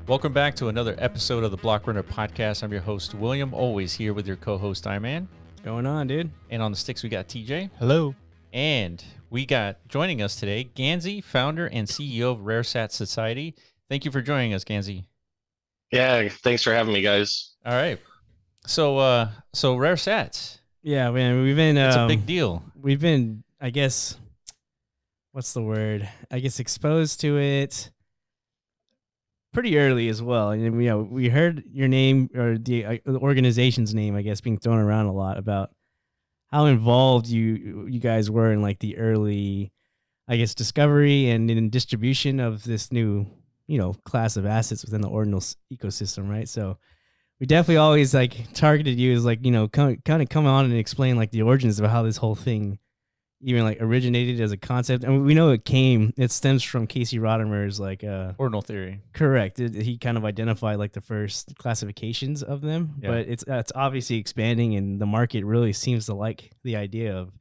Welcome back to another episode of the Block Runner Podcast. I'm your host, William, always here with your co-host, Iman. What's going on, dude? And on the sticks, we got TJ. Hello. And we got joining us today, Gansy, founder and CEO of RareSat Society. Thank you for joining us, Gansy. Yeah, thanks for having me, guys. All right. So RareSats. Yeah, man, we've been It's a big deal. We've been, I guess, what's the word? I guess exposed to it pretty early as well. And we heard your name, or the organization's name, I guess, being thrown around a lot about how involved you guys were in like the early, I guess, discovery and in distribution of this new, class of assets within the Ordinals ecosystem, right? So we definitely always like targeted you as like, kind of come on and explain like the origins of how this whole thing even like originated as a concept. And we know it stems from Casey Rodimer's like Ordinal theory. Correct. He kind of identified like the first classifications of them, but it's obviously expanding, and the market really seems to like the idea of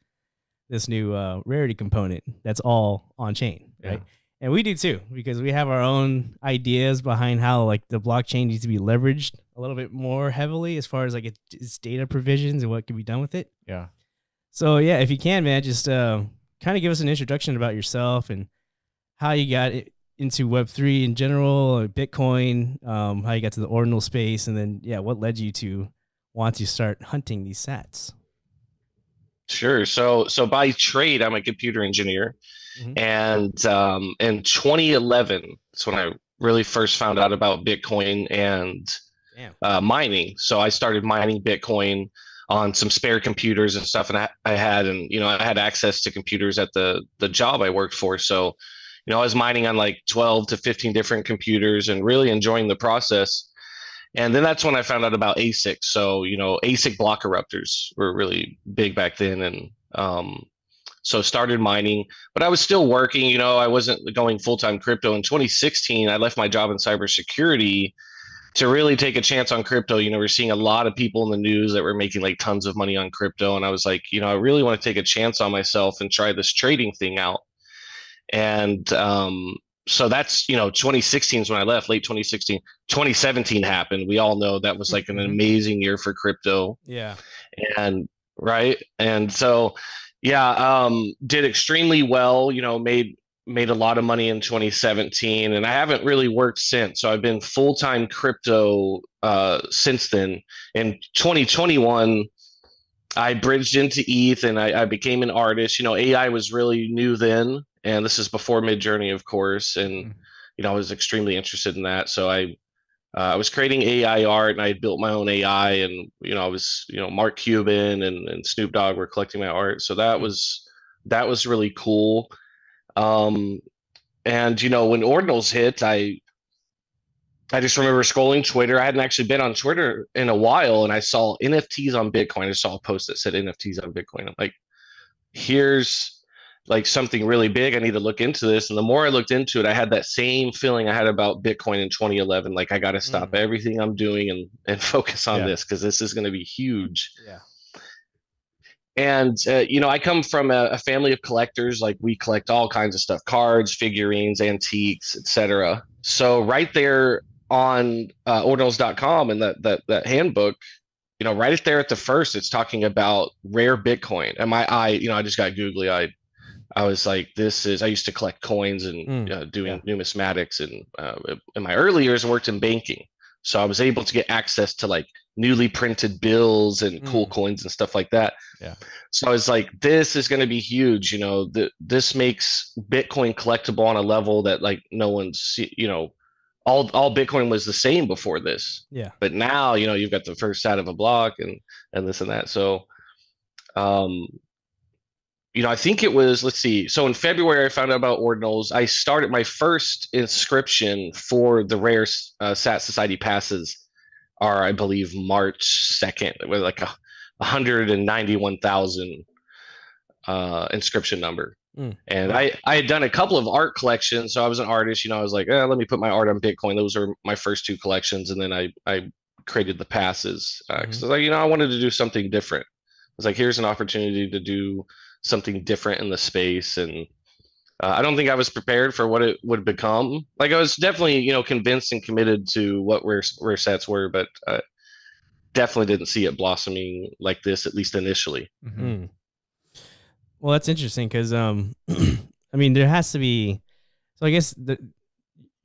this new rarity component that's all on chain, right? Yeah. And we do too, because we have our own ideas behind how like the blockchain needs to be leveraged a little bit more heavily as far as like its data provisions and what can be done with it. Yeah. So yeah, if you can, man, just kind of give us an introduction about yourself and how you got into Web3 in general, or Bitcoin, how you got to the ordinal space, and then what led you to want to start hunting these sats. Sure. So by trade, I'm a computer engineer, and in 2011, that's when I really first found out about Bitcoin and mining. So I started mining Bitcoin on some spare computers and stuff, and I had access to computers at the job I worked for. So, I was mining on like 12 to 15 different computers and really enjoying the process. And then that's when I found out about ASICs. So, ASIC block eruptors were really big back then. And so started mining, but I was still working, I wasn't going full-time crypto. In 2016, I left my job in cybersecurity to really take a chance on crypto. We're seeing a lot of people in the news that were making like tons of money on crypto. And I was like, I really want to take a chance on myself and try this trading thing out. And so that's, 2016 is when I left, late 2016. 2017 happened. We all know that was like an amazing year for crypto. Yeah. And right. And so, did extremely well, made a lot of money in 2017, and I haven't really worked since. So I've been full-time crypto since then. In 2021, I bridged into ETH and I became an artist. AI was really new then, and this is before Midjourney, of course. And, I was extremely interested in that. So I was creating AI art, and I built my own AI, and, I was, Mark Cuban and Snoop Dogg were collecting my art. So that was really cool. And when Ordinals hit, I just remember scrolling Twitter. I hadn't actually been on Twitter in a while, and I saw NFTs on Bitcoin. I saw a post that said NFTs on Bitcoin. I'm like, here's like something really big. I need to look into this. And the more I looked into it, I had that same feeling I had about Bitcoin in 2011. Like, I got to stop everything I'm doing and focus on this, because this is going to be huge. Yeah. And, I come from a family of collectors. Like, we collect all kinds of stuff, cards, figurines, antiques, etc. So right there on ordinals.com and that handbook, right there at the first, it's talking about rare Bitcoin. And I just got googly eyed. I was like, I used to collect coins and doing numismatics. And in my early years, I worked in banking. So I was able to get access to like newly printed bills and cool coins and stuff like that. Yeah. So I was like, this is going to be huge. This makes Bitcoin collectible on a level that like no one's, all Bitcoin was the same before this. Yeah. But now, you've got the first side of a block and this and that. So, I think it was, let's see. So in February, I found out about Ordinals. I started my first inscription for the Rare Sat Society passes are, I believe, March 2nd. It was like 191,000 inscription number. And I had done a couple of art collections. So I was an artist, I was like, let me put my art on Bitcoin. Those are my first two collections. And then I created the passes. Because I was like, I wanted to do something different. I was like, here's an opportunity to do something different in the space. And I don't think I was prepared for what it would become. Like I was definitely, convinced and committed to what rare sats were, but definitely didn't see it blossoming like this, at least initially. Mm. Well, that's interesting because, I mean, there has to be. So I guess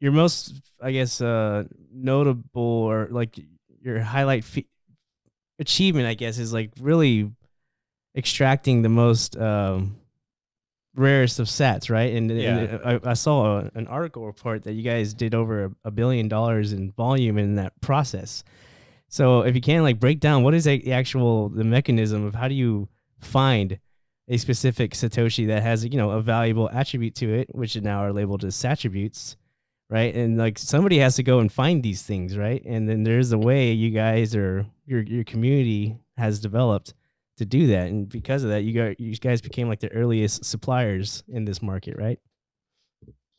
your most, I guess, notable or like your highlight achievement, I guess, is like really extracting the most rarest of sats, right? And I saw an article report that you guys did over $1 billion in volume in that process. So if you can like break down what is the mechanism of how do you find a specific Satoshi that has, a valuable attribute to it, which now are labeled as sattributes, right? And like somebody has to go and find these things, right? And then there's a way you guys or your community has developed to do that. And because of that, you guys became like the earliest suppliers in this market, right?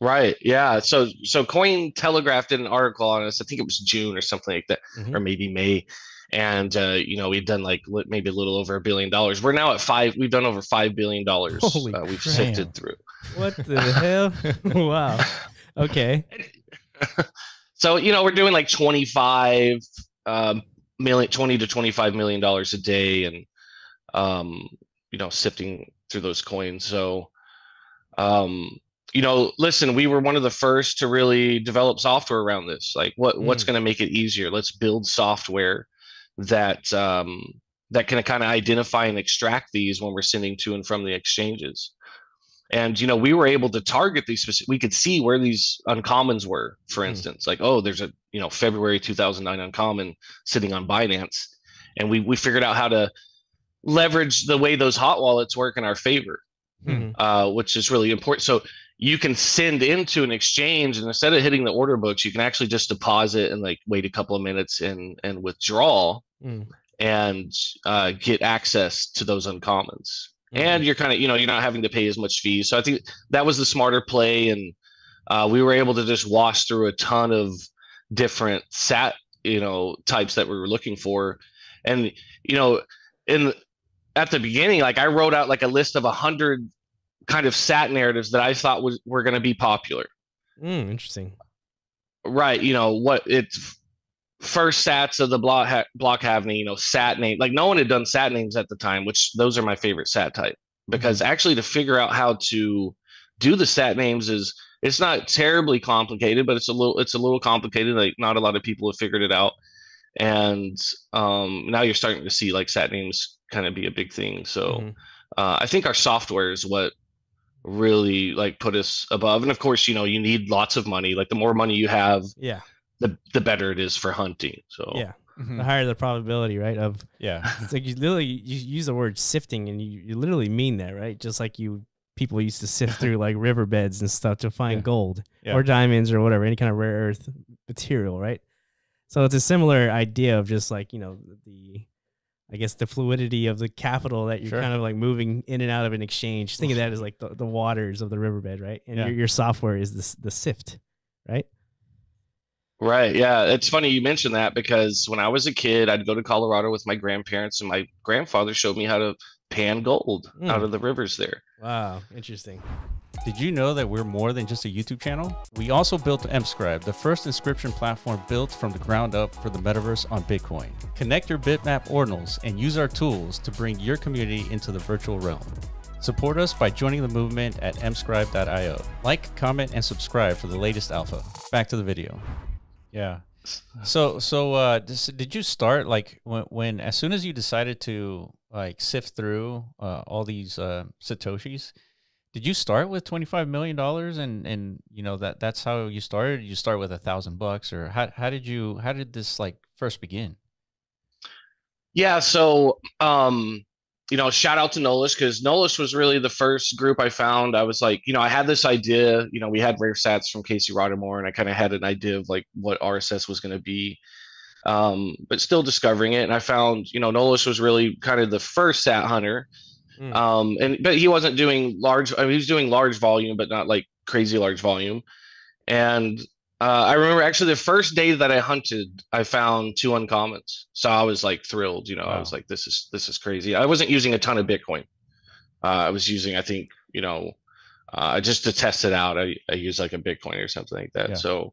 Right. Yeah. So Coin Telegraph did an article on us. I think it was June or something like that, or maybe May. And we've done like maybe a little over $1 billion. We're now at five. We've done over $5 billion. We've sifted through. What the hell? Wow. Okay. So we're doing like 20 to $25 million a day, and sifting through those coins. So, listen, we were one of the first to really develop software around this. Like, what's going to make it easier? Let's build software that can kind of identify and extract these when we're sending to and from the exchanges. And we were able to target these specific. We could see where these uncommons were. For instance, like, oh, there's a February 2009 uncommon sitting on Binance, and we figured out how to leverage the way those hot wallets work in our favor, which is really important. So you can send into an exchange, and instead of hitting the order books, you can actually just deposit and like wait a couple of minutes and withdraw and get access to those uncommons. And you're kind of, you're not having to pay as much fees. So I think that was the smarter play. And we were able to just wash through a ton of different sat, types that we were looking for. And, at the beginning, like I wrote out like a list of 100 kind of sat narratives that I thought were going to be popular. Interesting. Right. What it's first sats of the block having, sat name. Like no one had done sat names at the time, which those are my favorite sat type, because actually to figure out how to do the sat names it's not terribly complicated, but it's a little complicated. Like not a lot of people have figured it out. And now you're starting to see like sat names kind of be a big thing. So I think our software is what really like put us above. And of course, you need lots of money. Like the more money you have, the better it is for hunting. So the higher the probability, right? It's like you use the word sifting, and you literally mean that, right? Just like people used to sift through like riverbeds and stuff to find gold or diamonds or whatever, any kind of rare earth material, right? So it's a similar idea of just like, I guess the fluidity of the capital that you're kind of like moving in and out of an exchange. Think of that as like the waters of the riverbed, right? And your software is the sift, right? Right. Yeah. It's funny you mentioned that, because when I was a kid, I'd go to Colorado with my grandparents, and my grandfather showed me how to pan gold out of the rivers there. Wow. Interesting. Did you know that we're more than just a YouTube channel? We also built mScribe, the first inscription platform built from the ground up for the metaverse on Bitcoin. Connect your bitmap ordinals and use our tools to bring your community into the virtual realm. Support us by joining the movement at mscribe.io. Like, comment, and subscribe for the latest alpha. Back to the video. Yeah. So did you start like when as soon as you decided to like sift through all these Satoshis? Did you start with $25 million and that's how you started? You start with $1,000, or how did this like first begin? Yeah. So, shout out to Nolish, because Nolish was really the first group I found. I was like, I had this idea, we had rare sats from Casey Rodamore, and I kind of had an idea of like what RSS was going to be, but still discovering it. And I found, Nolish was really kind of the first sat hunter. But he wasn't doing large. I mean, he was doing large volume, but not like crazy large volume. And I remember actually the first day that I hunted, I found 2 uncommons. So I was like thrilled. Wow. I was like, this is crazy. I wasn't using a ton of Bitcoin. I was using, I think, just to test it out. I use like a Bitcoin or something like that. Yeah. So,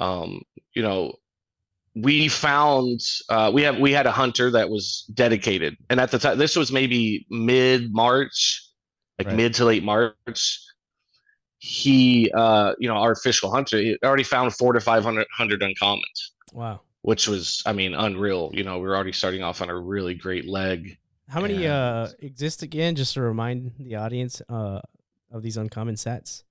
you know, we found we had a hunter that was dedicated, and at the time, this was maybe mid March, like Right. mid to late March. He, you know, our official hunter, he already found 400 to 500 uncommons, Wow. which was, I mean, unreal. You know, we were already starting off on a really great leg. How many And- exist again? Just to remind the audience of these uncommon sets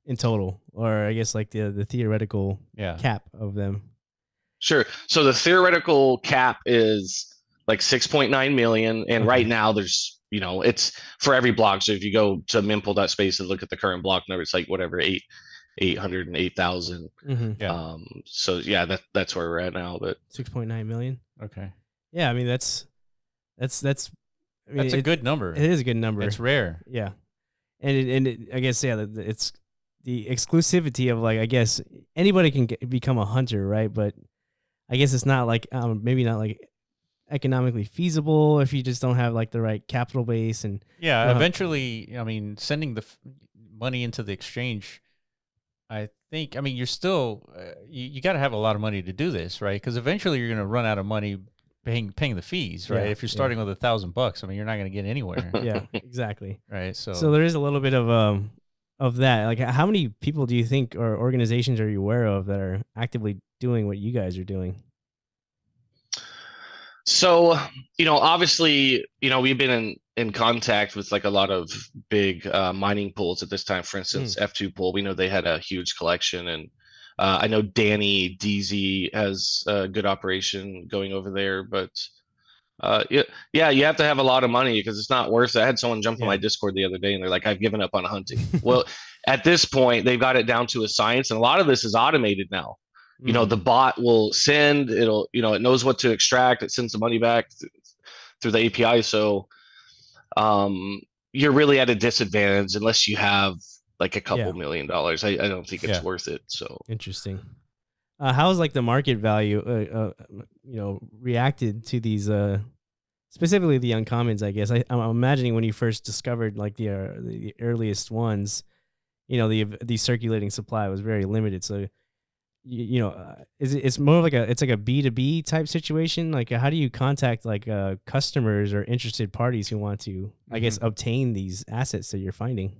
in total, or I guess like the theoretical Yeah. cap of them. Sure. So the theoretical cap is like 6.9 million, and Okay. right now there's, you know, it's for every block. So if you go to mempool.space and look at the current block number, it's like whatever 808,000. Mm-hmm. Yeah. So yeah, that's where we're at now. But 6.9 million. Okay. Yeah, I mean that's. I mean, That's a good number. It is a good number. It's rare. Yeah, and I guess it's the exclusivity of, like, I guess anybody can become a hunter, right? But I guess it's not like maybe not like economically feasible if you just don't have like the right capital base. And Yeah. Eventually, I mean, sending the money into the exchange, I think, I mean, you're still, you got to have a lot of money to do this, right? Because eventually you're going to run out of money paying the fees, right? Yeah, If you're starting with $1,000, I mean, you're not going to get anywhere, yeah, exactly. right? So there is a little bit of that. Like, how many people do you think, or organizations, are you aware of that are actively doing what you guys are doing? so, you know, obviously, you know, we've been in contact with like a lot of big mining pools at this time. For instance, F2 pool, we know they had a huge collection, and I know Danny DZ has a good operation going over there, but yeah, you have to have a lot of money because it's not worth it. I had someone jump on my Discord the other day, and they're like, "I've given up on hunting." Well, at this point, they've got it down to a science, and a lot of this is automated now. You know, the bot will send, it'll, you know, it knows what to extract, it sends the money back through the API. So you're really at a disadvantage unless you have like a couple $1 million. I don't think it's worth it. So interesting. How's like the market value, you know, reacted to these, specifically the uncommons? I guess I'm imagining when you first discovered like the earliest ones, you know, the circulating supply was very limited. So you know, it's more of like it's like a B2B type situation. Like, how do you contact like customers or interested parties who want to, I guess, obtain these assets that you're finding?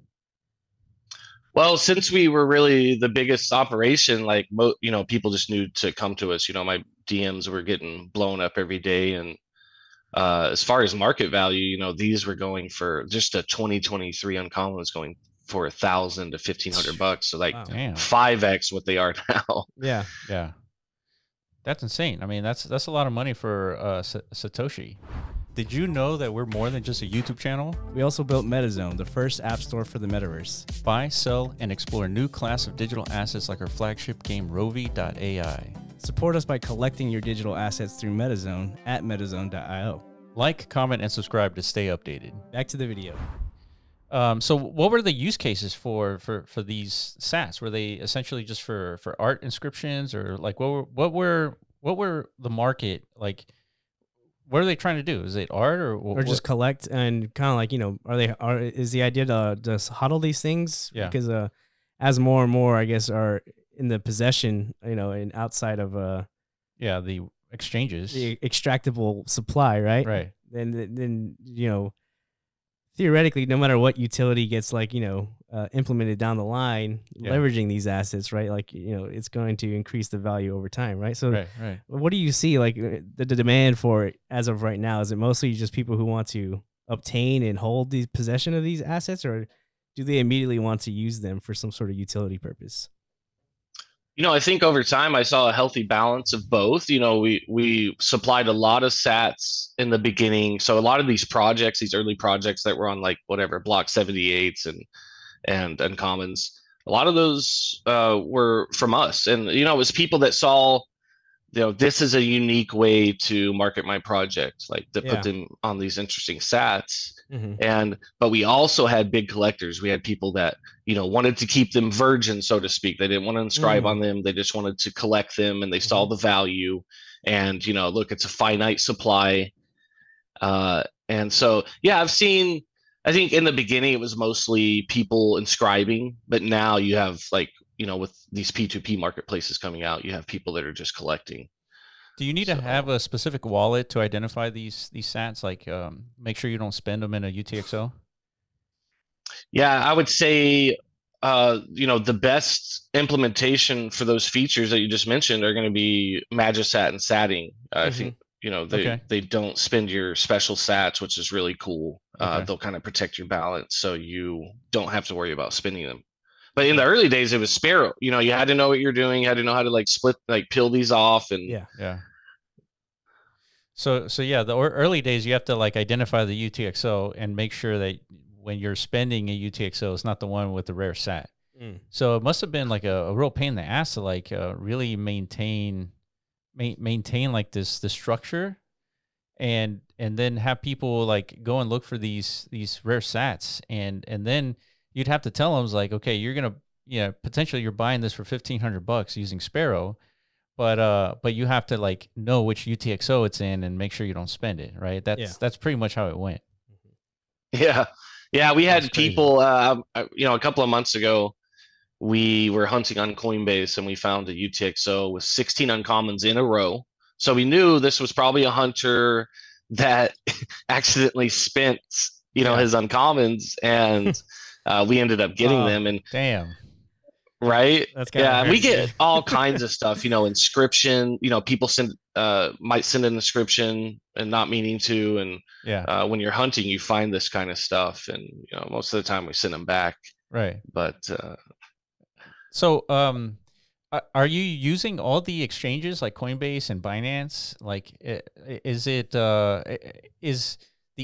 Well, since we were really the biggest operation, like, you know, people just knew to come to us. You know, my DMs were getting blown up every day. And as far as market value, you know, these were going for just a 2023 uncommon was going for $1,000 to $1,500. So like 5x what they are now. Yeah. Yeah. That's insane. I mean, that's a lot of money for Satoshi. Did you know that we're more than just a YouTube channel? We also built MetaZone, the first app store for the metaverse. Buy, sell, and explore a new class of digital assets like our flagship game, Rovi.ai. Support us by collecting your digital assets through MetaZone at metazone.io. Like, comment, and subscribe to stay updated. Back to the video. So what were the use cases for these sats? Were they essentially just for art inscriptions, or like what were the market like? What are they trying to do? Is it art or just collect and kind of like, you know, is the idea to just hodl these things? Yeah. Because as more and more, I guess, are in the possession, you know, and outside of the exchanges, the extractable supply, right? Right. Then you know, theoretically, no matter what utility gets, like, you know, implemented down the line, leveraging these assets, right? Like, you know, it's going to increase the value over time, right? So right. What do you see, like, the demand for it as of right now? Is it mostly just people who want to obtain and hold the possession of these assets, or do they immediately want to use them for some sort of utility purpose? You know, I think over time I saw a healthy balance of both. You know, we supplied a lot of sats in the beginning. So a lot of these projects, these early projects that were on like whatever block 78s and uncommons, a lot of those were from us. And, you know, it was people that saw, you know, this is a unique way to market my project, like to put them on these interesting sats. But we also had big collectors. We had people that, you know, wanted to keep them virgin, so to speak. They didn't want to inscribe on them. They just wanted to collect them, and they saw the value. And, you know, look, it's a finite supply. And so, yeah, I've seen I think in the beginning it was mostly people inscribing, but now you have like, with these P2P marketplaces coming out, you have people that are just collecting. Do you need to have a specific wallet to identify these sats? Like, make sure you don't spend them in a UTXO. Yeah, I would say, the best implementation for those features that you just mentioned are going to be Magisat and Satting. I think, they don't spend your special sats, which is really cool. They'll kind of protect your balance, so you don't have to worry about spending them. But in the early days, it was Sparrow. You had to know what you're doing. You had to know how to peel these off, and yeah. So yeah, the early days you have to like identify the UTXO and make sure that when you're spending a UTXO, it's not the one with the rare sat. So it must have been like a real pain in the ass to like really maintain like this structure, and then have people like go and look for these rare sats, and then you'd have to tell them like, okay, you're gonna potentially you're buying this for $1,500 using Sparrow, but you have to like know which UTXO it's in and make sure you don't spend it, right? That's pretty much how it went. Yeah, we had people, a couple of months ago, we were hunting on Coinbase and we found a UTXO with 16 uncommons in a row. So we knew this was probably a hunter that accidentally spent, his uncommons, and we ended up getting them. And damn. Right. We get all kinds of stuff, inscription, people might send an inscription and not meaning to. And when you're hunting, you find this kind of stuff. And, most of the time we send them back. Right. But, so, are you using all the exchanges like Coinbase and Binance? Like, is the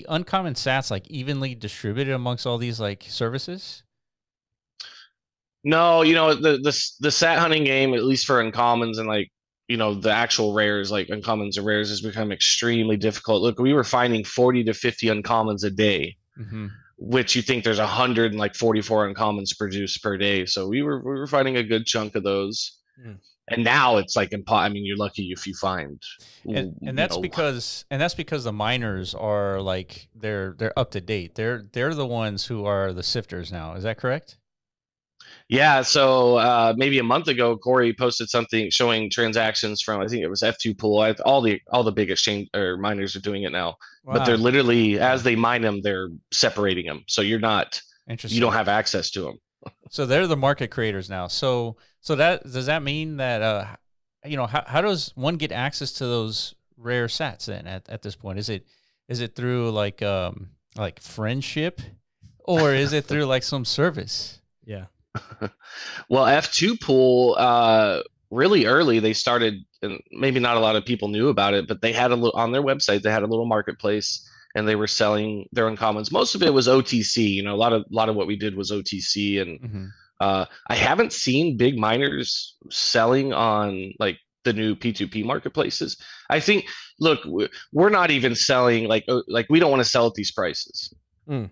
uncommon sats like evenly distributed amongst all these like services? No, the sat hunting game, at least for uncommons and like, the actual rares, like uncommons and rares, has become extremely difficult. Look, we were finding 40 to 50 uncommons a day, which you think there's 144 uncommons produced per day. So we were finding a good chunk of those. And now it's like, you're lucky if you find, and that's because the miners are like, they're up to date. They're the ones who are the sifters now. Is that correct? Yeah, so maybe a month ago, Corey posted something showing transactions from, I think it was F2 Pool. All the big exchange or miners are doing it now, but they're literally, as they mine them, they're separating them. So you don't have access to them. So they're the market creators now. So does that mean that how does one get access to those rare sats then at this point? Is it through like friendship, or is it through like some service? Yeah. Well, F2 Pool, really early, they started, and maybe not a lot of people knew about it, but they had on their website, they had a little marketplace, and they were selling their uncommons. Most of it was OTC. A lot of what we did was OTC, and I haven't seen big miners selling on like the new P2P marketplaces. I think, look, we're not even selling like we don't want to sell at these prices.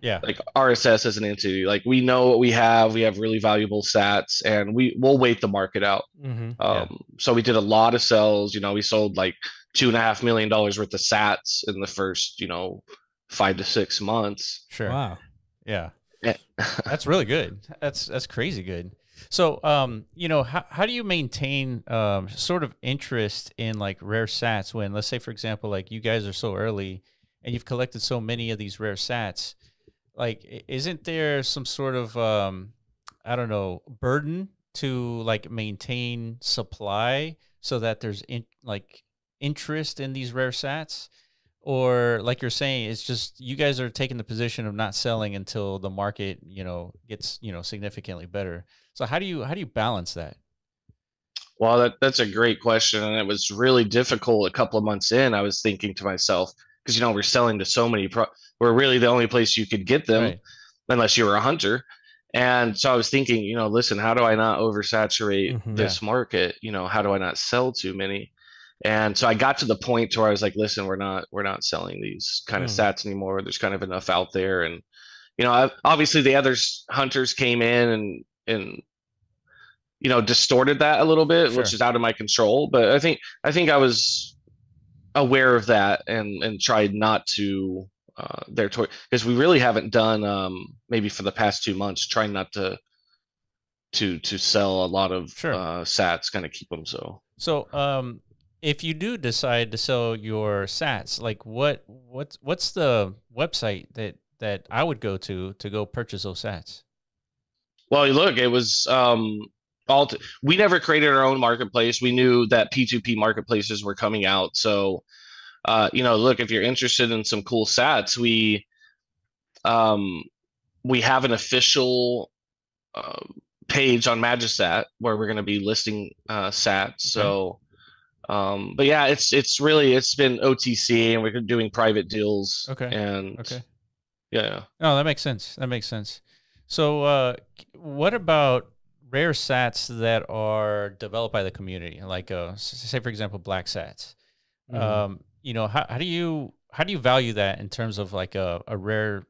Yeah, like RSS as an entity, like we know what we have really valuable sats, and we'll wait the market out. So we did a lot of sells. We sold like $2.5 million worth of sats in the first 5 to 6 months. Sure. Wow. Yeah. That's really good. That's crazy good. So how do you maintain sort of interest in like rare sats when, let's say for example, like you guys are so early and you've collected so many of these rare sats? Like, isn't there some sort of, I don't know, burden to like maintain supply so that there's interest in these rare sats? Or like you're saying, it's just you guys are taking the position of not selling until the market, gets, significantly better. So how do you balance that? Well, that's a great question. And it was really difficult a couple of months in. I was thinking to myself, because, we're selling to so many, we're really the only place you could get them, right, unless you were a hunter. And so I was thinking, listen, how do I not oversaturate this market? How do I not sell too many? And so I got to the point to where I was like, listen, we're not selling these kind of sats anymore. There's kind of enough out there. And, obviously the other hunters came in and distorted that a little bit, which is out of my control. But I think I was aware of that and tried not to there toward, because we really haven't done maybe for the past 2 months, trying not to sell a lot of Sure. sats, kind of keep them. So if you do decide to sell your sats, like what's the website that I would go to go purchase those sats? Well, look, it was we never created our own marketplace. We knew that P2P marketplaces were coming out. So, look, if you're interested in some cool sats, we have an official page on Magisat where we're going to be listing sats. Okay. So, but yeah, it's been OTC, and we're doing private deals. Okay. And okay. Yeah. Oh, that makes sense. So, what about rare sats that are developed by the community, like say for example black sats? Mm-hmm. How do you value that in terms of like a rare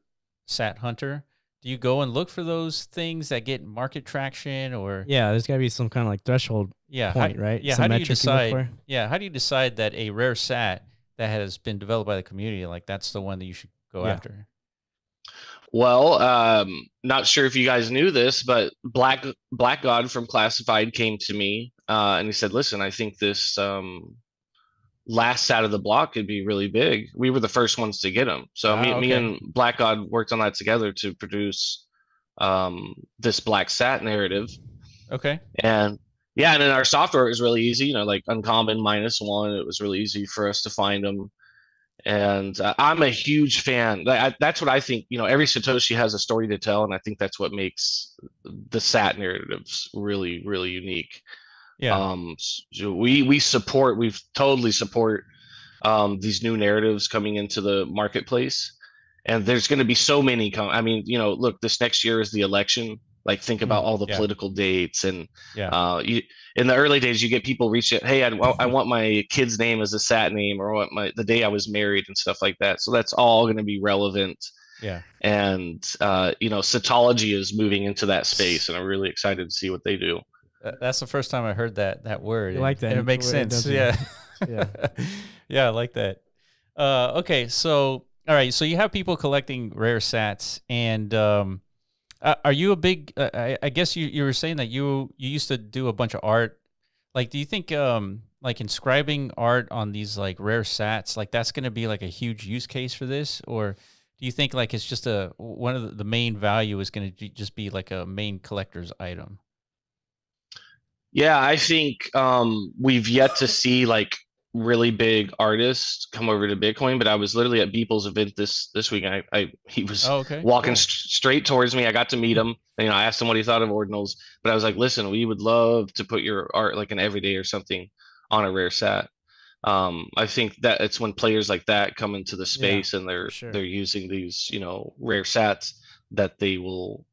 sat hunter? Do you go and look for those things that get market traction, or there's got to be some kind of like threshold point, right? Yeah, how do you decide? Yeah, how do you decide that a rare sat that has been developed by the community, like that's the one that you should go after? Well, not sure if you guys knew this, but Black God from Classified came to me and he said, "Listen, I think this last sat of the block could be really big." We were the first ones to get them, so me and Black God worked on that together to produce this black sat narrative. Okay. And then our software was really easy. Like uncommon -1, it was really easy for us to find them. And I'm a huge fan. That's what I think. Every Satoshi has a story to tell, and I think that's what makes the sat narratives really, really unique. Yeah. So we totally support these new narratives coming into the marketplace, and there's going to be so many look, this next year is the election. Like, think about all the political dates, and in the early days, you get people reaching, "Hey, I want my kid's name as a sat name, or the day I was married," and stuff like that. So that's all going to be relevant. Yeah. And Satology is moving into that space, and I'm really excited to see what they do. That's the first time I heard that word. You like that? And it makes sense. Yeah. Yeah, I like that. Okay, so all right, so you have people collecting rare sats, and are you a big? I guess you were saying that you used to do a bunch of art. Like, do you think like inscribing art on these like rare sats, like that's going to be like a huge use case for this, or do you think like it's just one of the main value is going to just be like a main collector's item? Yeah, I think we've yet to see like really big artists come over to Bitcoin, but I was literally at Beeple's event this week. He was walking straight towards me. I got to meet him. I asked him what he thought of Ordinals, but I was like, "Listen, we would love to put your art like an everyday or something on a rare sat." I think that it's when players like that come into the space and they're using these rare sats that they will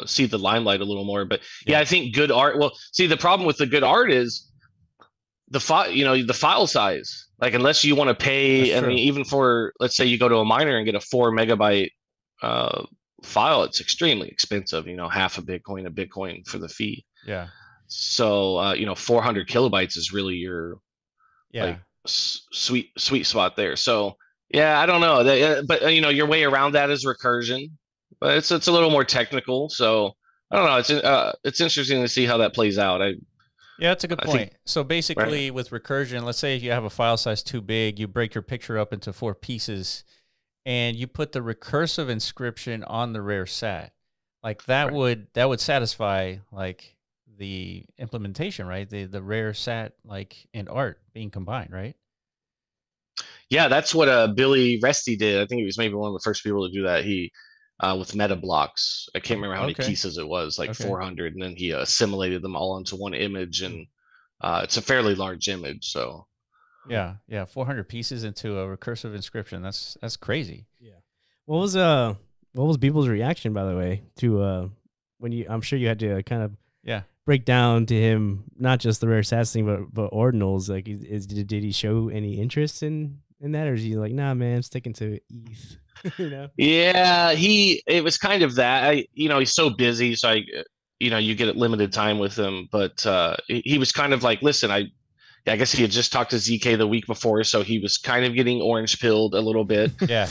see the limelight a little more. But I think good art. Well, see, the problem with the good art is the file size. Like, unless you want to pay, even for, let's say you go to a miner and get a 4 megabyte file, it's extremely expensive. Half a Bitcoin for the fee. Yeah. So 400 kilobytes is really your like sweet spot there. So I don't know. But your way around that is recursion. But it's a little more technical. So I don't know. It's interesting to see how that plays out. Yeah, that's a good point. So basically, with recursion, let's say if you have a file size too big, you break your picture up into 4 pieces, and you put the recursive inscription on the rare sat. Like that would satisfy like the implementation, right? The rare sat like and art being combined, right? Yeah, that's what Billy Resty did. I think he was maybe one of the first people to do that. He with meta blocks. I can't remember how many pieces it was, like 400, and then he assimilated them all into one image, and it's a fairly large image. So yeah, 400 pieces into a recursive inscription. That's crazy. Yeah. What was people's reaction, by the way, to when I'm sure you had to kind of break down to him not just the rare sats thing, but ordinals. Like, did he show any interest in that, or is he like, nah, man, I'm sticking to ETH? Yeah, it was kind of that. He's so busy, so you get limited time with him. But he was kind of like, listen, I guess he had just talked to ZK the week before, so he was kind of getting orange pilled a little bit. Yeah.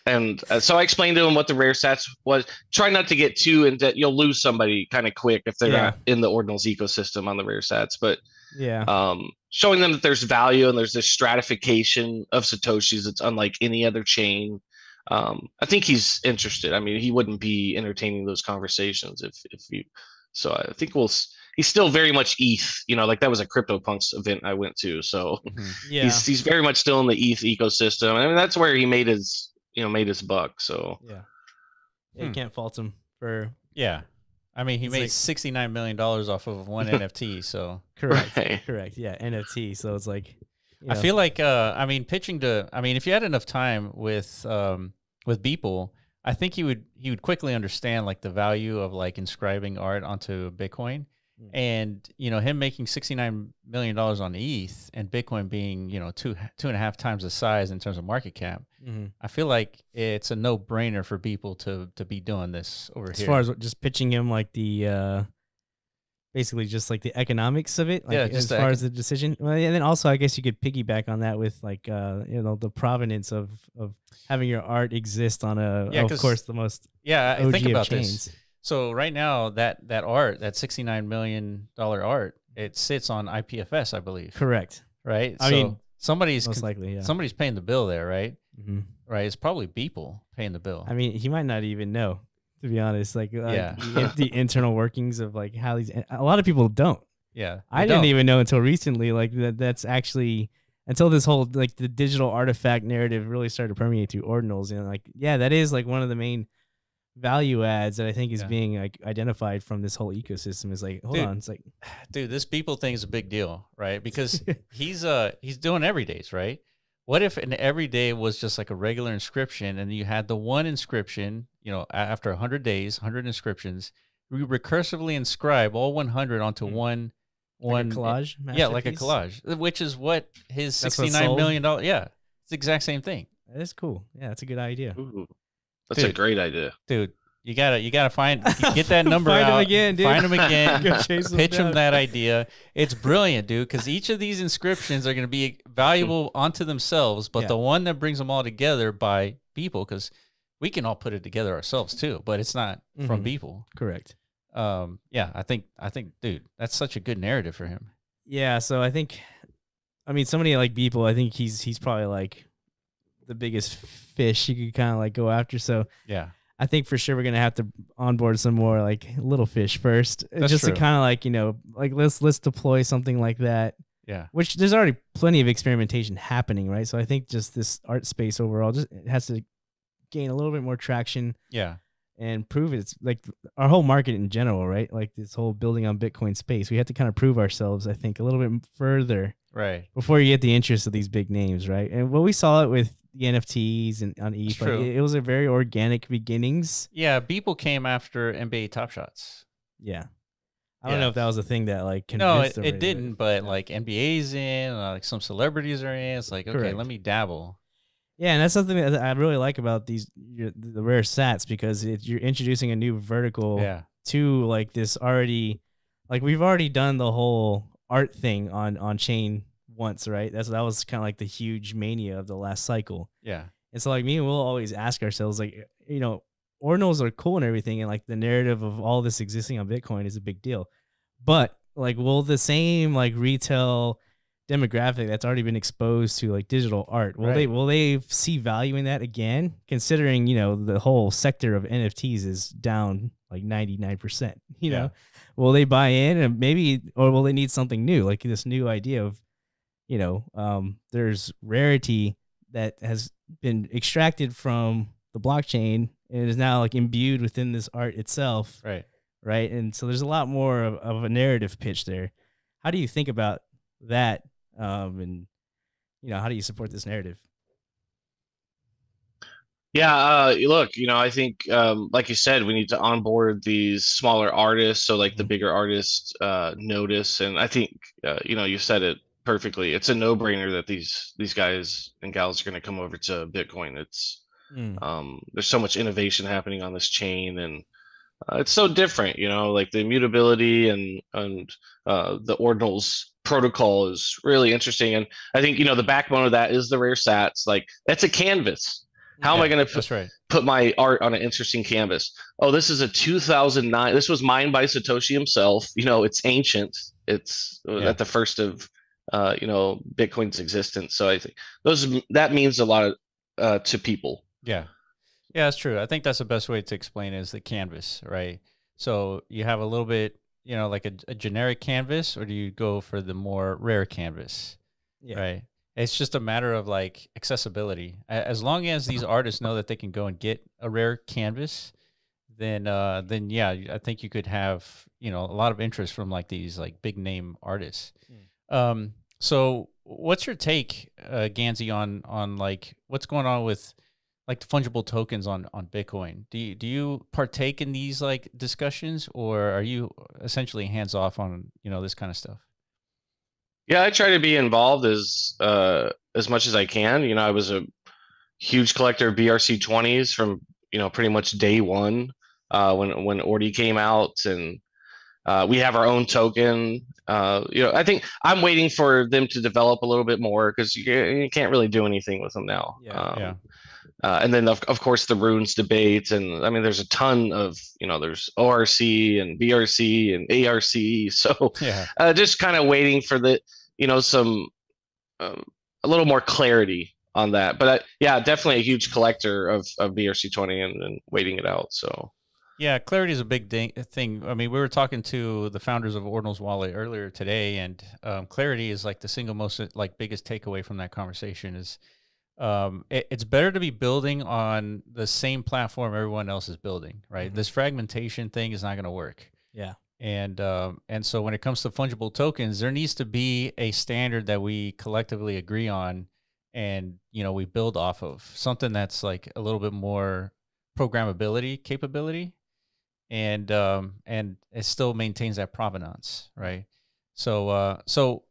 And so I explained to him what the rare stats was. Try not to get too into. You'll lose somebody kind of quick if they're not in the Ordinals ecosystem on the rare stats. But showing them that there's value and there's this stratification of Satoshis that's unlike any other chain. I think he's interested. I mean, he wouldn't be entertaining those conversations if you. So I think he's still very much ETH. Like that was a CryptoPunks event I went to. So he's very much still in the ETH ecosystem. I mean, that's where he made his buck. So you can't fault him for. Yeah. I mean, he made $69 million off of one NFT. So correct. Yeah. NFT. So it's like, I feel like, I mean, if you had enough time with Beeple, I think he would quickly understand like the value of like inscribing art onto Bitcoin, and him making $69 million on ETH and Bitcoin being 2.5 times the size in terms of market cap. I feel like it's a no brainer for people to be doing this over here. As far as just pitching him like the basically just like the economics of it, like as far as the decision. Well, and then also I guess you could piggyback on that with like the provenance of having your art exist on of course the most I think about this. So right now that art, that $69 million art, it sits on IPFS, I believe. Correct. Right. I mean, somebody's most likely, somebody's paying the bill there, right? Right. It's probably Beeple paying the bill. I mean, he might not even know, to be honest. Like the internal workings of like how these. A lot of people don't. Yeah. I didn't even know until recently. Like that's actually. Until this whole like the digital artifact narrative really started to permeate through Ordinals, and like that is like one of the main value adds that I think is being like identified from this whole ecosystem. Is like, hold on, it's like, dude, this Beeple thing is a big deal, right? Because he's doing everydays, right? What if an everyday was just like a regular inscription, and you had the one inscription, after 100 days, 100 inscriptions, we recursively inscribe all 100 onto one collage, like a collage, which is what his $69 million. Yeah, it's the exact same thing. That is cool. Yeah, that's a good idea. Ooh, that's a great idea, dude. You gotta get that number find out. Him again, dude. Find him again. Pitch him that idea. It's brilliant, dude. Because each of these inscriptions are going to be valuable onto themselves, but the one that brings them all together by Beeple, because we can all put it together ourselves too, but it's not from Beeple. Correct. I think, dude, that's such a good narrative for him. Yeah, so I think, somebody like Beeple, I think he's probably like the biggest fish you could kind of like go after. So yeah, I think for sure we're gonna have to onboard some more like little fish first, that's just true. to kind of like let's deploy something like that. Yeah, which there's already plenty of experimentation happening, right? So I think just this art space overall just has to gain a little bit more traction. Yeah. And prove it's like our whole market in general, right? Like this whole building on Bitcoin space, we have to kind of prove ourselves, I think, a little bit further, right, before you get the interest of these big names, right? And we saw it with the NFTs and on ETH, like it was a very organic beginnings. Yeah, Beeple came after NBA Top Shots. Yeah, I don't know if that was a thing that like convinced it didn't, but like NBA's in, like some celebrities are in. It's like okay, let me dabble. Yeah, and that's something that I really like about the rare sats, because you're introducing a new vertical to like this already, like we've already done the whole art thing on chain once, right? That was kind of like the huge mania of the last cycle. Yeah, and so like me and Will always ask ourselves like, Ordinals are cool and everything, and like the narrative of all this existing on Bitcoin is a big deal, but like will the same like retail demographic that's already been exposed to like digital art, will they see value in that again, considering the whole sector of NFTs is down like 99%, will they buy in, and maybe, or will they need something new, like this new idea of there's rarity that has been extracted from the blockchain and is now like imbued within this art itself, right? And so there's a lot more of a narrative pitch there. How do you think about that? And how do you support this narrative? Yeah, look, I think like you said, we need to onboard these smaller artists, so like the bigger artists notice. And I think you said it perfectly. It's a no-brainer that these guys and gals are going to come over to Bitcoin. It's there's so much innovation happening on this chain, and it's so different, like the immutability and the Ordinals protocol is really interesting. And I think, the backbone of that is the rare sats. Like, that's a canvas. How am I going to put my art on an interesting canvas? Oh, this is a 2009. This was mined by Satoshi himself. It's ancient. It's at the first of, Bitcoin's existence. So I think that means a lot to people. Yeah. Yeah, that's true. I think that's the best way to explain it, is the canvas, right? So you have a little bit, like a generic canvas, or do you go for the more rare canvas? Yeah. Right. It's just a matter of like accessibility. As long as these artists know that they can go and get a rare canvas, then yeah, I think you could have, a lot of interest from like these like big name artists. So what's your take, Gansy, on like what's going on with like the fungible tokens on Bitcoin? Do you partake in these like discussions, or are you essentially hands off on, this kind of stuff? Yeah, I try to be involved as much as I can. I was a huge collector of BRC20s from, pretty much day one, when Ordi came out, and we have our own token. I think I'm waiting for them to develop a little bit more, because you can't really do anything with them now. Yeah. And then of course the runes debate, and I mean there's a ton of, there's ORC and BRC and ARC, so just kind of waiting for the, some a little more clarity on that. But definitely a huge collector of BRC20 and waiting it out. So yeah, clarity is a big thing. I mean, we were talking to the founders of Ordinals Wallet earlier today, and clarity is like the single most like biggest takeaway from that conversation is it's better to be building on the same platform everyone else is building, right? This fragmentation thing is not going to work. Yeah. And so when it comes to fungible tokens, there needs to be a standard that we collectively agree on, and we build off of something that's like a little bit more programmability capability, and it still maintains that provenance, right? So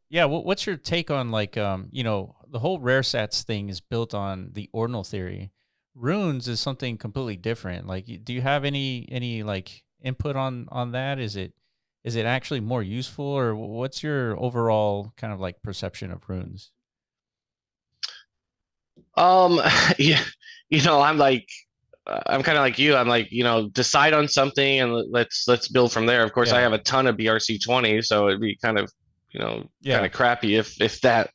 yeah, what's your take on like the whole rare sats thing is built on the ordinal theory. Runes is something completely different. Like, do you have any like input on that? Is it actually more useful, or what's your overall kind of like perception of runes? Yeah, I'm kind of like you. I'm like, decide on something and let's build from there. Of course, I have a ton of BRC20, so it'd be kind of, kind of crappy if that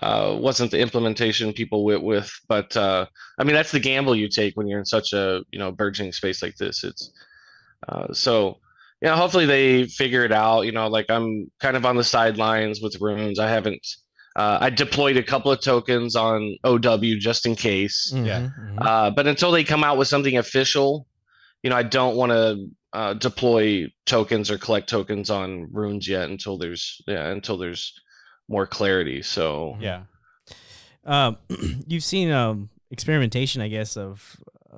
wasn't the implementation people went with. But I mean, that's the gamble you take when you're in such a, burgeoning space like this. It's so yeah, hopefully they figure it out. Like, I'm kind of on the sidelines with runes. I haven't. I deployed a couple of tokens on OW just in case. But until they come out with something official, I don't want to deploy tokens or collect tokens on runes yet until there's more clarity. So you've seen experimentation, I guess, of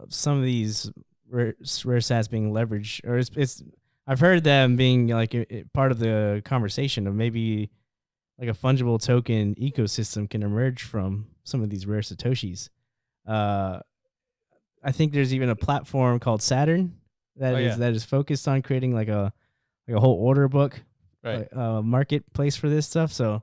some of these rare sats being leveraged, or it's I've heard them being like part of the conversation of maybe like a fungible token ecosystem can emerge from some of these rare Satoshis. I think there's even a platform called Saturn that is focused on creating like a whole order book, right? Marketplace for this stuff. So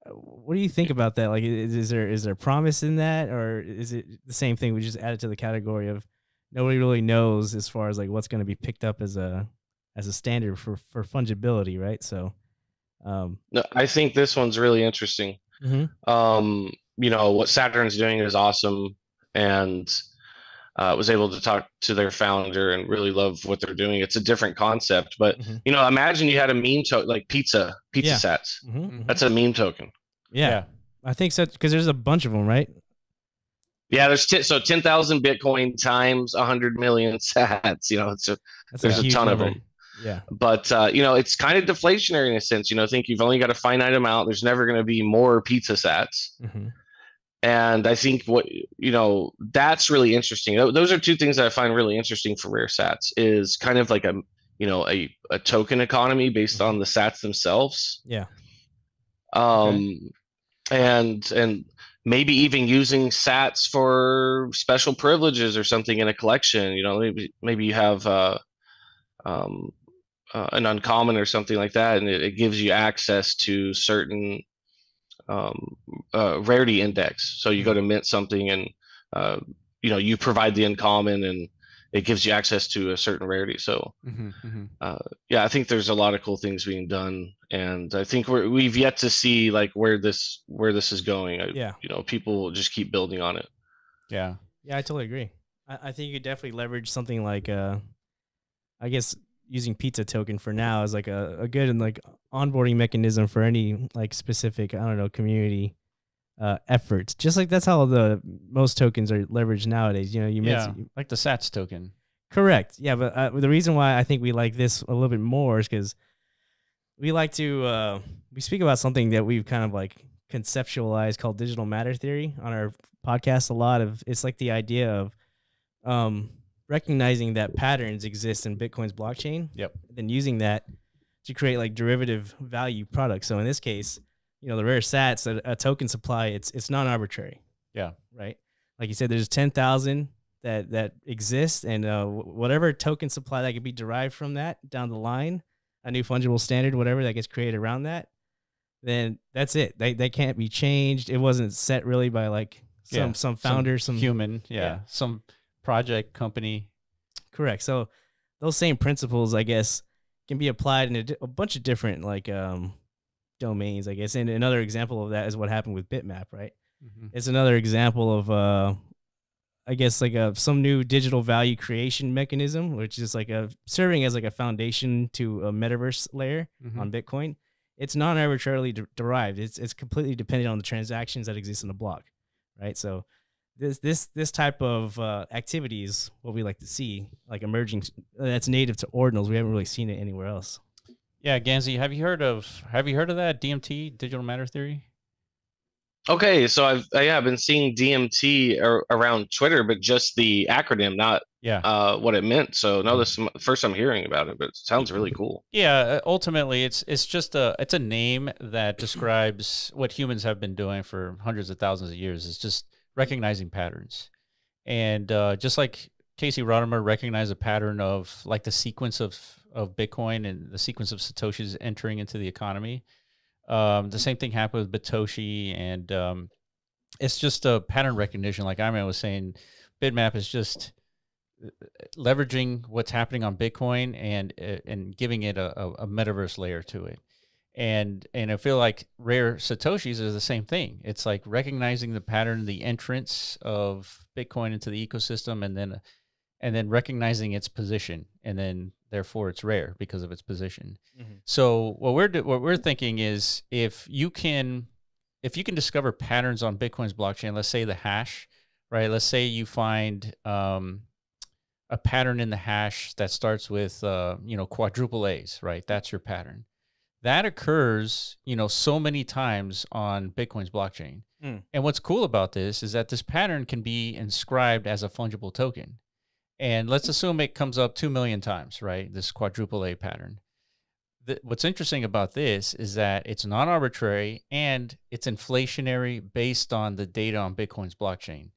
what do you think about that? Like, is there promise in that, or is it the same thing? We just add it to the category of nobody really knows as far as like what's going to be picked up as a standard for fungibility, right? So no, I think this one's really interesting. What Saturn's doing is awesome, and was able to talk to their founder and really love what they're doing. It's a different concept, but imagine you had a meme token like pizza sats. That's a meme token. Yeah. I think so, because there's a bunch of them, right? Yeah, there's 10,000 Bitcoin times 100 million sats. There's a ton of them. Yeah. But it's kind of deflationary in a sense. Think you've only got a finite amount. There's never going to be more pizza sats. And I think that's really interesting. Those are two things that I find really interesting for rare sats, is kind of like a token economy based on the sats themselves. Yeah. And maybe even using sats for special privileges or something in a collection. Maybe you have an uncommon or something like that, and it gives you access to certain rarity index. So you go to mint something, and uh, you provide the uncommon, and it gives you access to a certain rarity. So yeah, I think there's a lot of cool things being done, and I think we've yet to see like where this is going. Yeah. People just keep building on it. Yeah. Yeah, I totally agree. I think you could definitely leverage something like I guess using pizza token for now is like a good and like onboarding mechanism for any like specific, I don't know, community efforts. Just like that's how the most tokens are leveraged nowadays. You mentioned like the Sats token. Correct. Yeah, but the reason why I think we like this a little bit more is because we like to we speak about something that we've kind of like conceptualized called digital matter theory on our podcast a lot. It's like the idea of recognizing that patterns exist in Bitcoin's blockchain. Yep. Then using that to create like derivative value products. So in this case, the rare sats, a token supply, it's non-arbitrary. Yeah. Right. Like you said, there's 10,000 that exist, and whatever token supply that could be derived from that down the line, a new fungible standard, whatever that gets created around that, then that's it. They can't be changed. It wasn't set really by like some founder, some human, some project company. Correct. So those same principles, I guess, can be applied in a bunch of different like domains, I guess. And another example of that is what happened with Bitmap, right? It's another example of I guess like some new digital value creation mechanism, which is like serving as like a foundation to a metaverse layer on Bitcoin. It's non-arbitrarily derived. It's completely dependent on the transactions that exist in the block, right? So this type of activity is what we like to see, like emerging. That's native to Ordinals. We haven't really seen it anywhere else. Yeah, Gansy, have you heard of that DMT, digital matter theory? Okay, so I've been seeing DMT around Twitter, but just the acronym, not what it meant. So no, this is the first I'm hearing about it, but it sounds really cool. Yeah, ultimately, it's just it's a name that describes what humans have been doing for hundreds of thousands of years. It's just recognizing patterns, and just like Casey Rodimer recognized a pattern of like the sequence of Bitcoin and the sequence of Satoshis entering into the economy. The same thing happened with Satoshi, and it's just a pattern recognition. Like Iman was saying, Bitmap is just leveraging what's happening on Bitcoin and giving it a metaverse layer to it. And I feel like rare Satoshis is the same thing. It's like recognizing the pattern, the entrance of Bitcoin into the ecosystem, and then recognizing its position, and then therefore it's rare because of its position. So what we're thinking is if you can discover patterns on Bitcoin's blockchain, let's say the hash, right? Let's say you find a pattern in the hash that starts with quadruple A's, right? That's your pattern. That occurs, so many times on Bitcoin's blockchain. And what's cool about this is that this pattern can be inscribed as a fungible token. And let's assume it comes up 2 million times, right? This quadruple A pattern. What's interesting about this is that it's non-arbitrary and it's inflationary based on the data on Bitcoin's blockchain.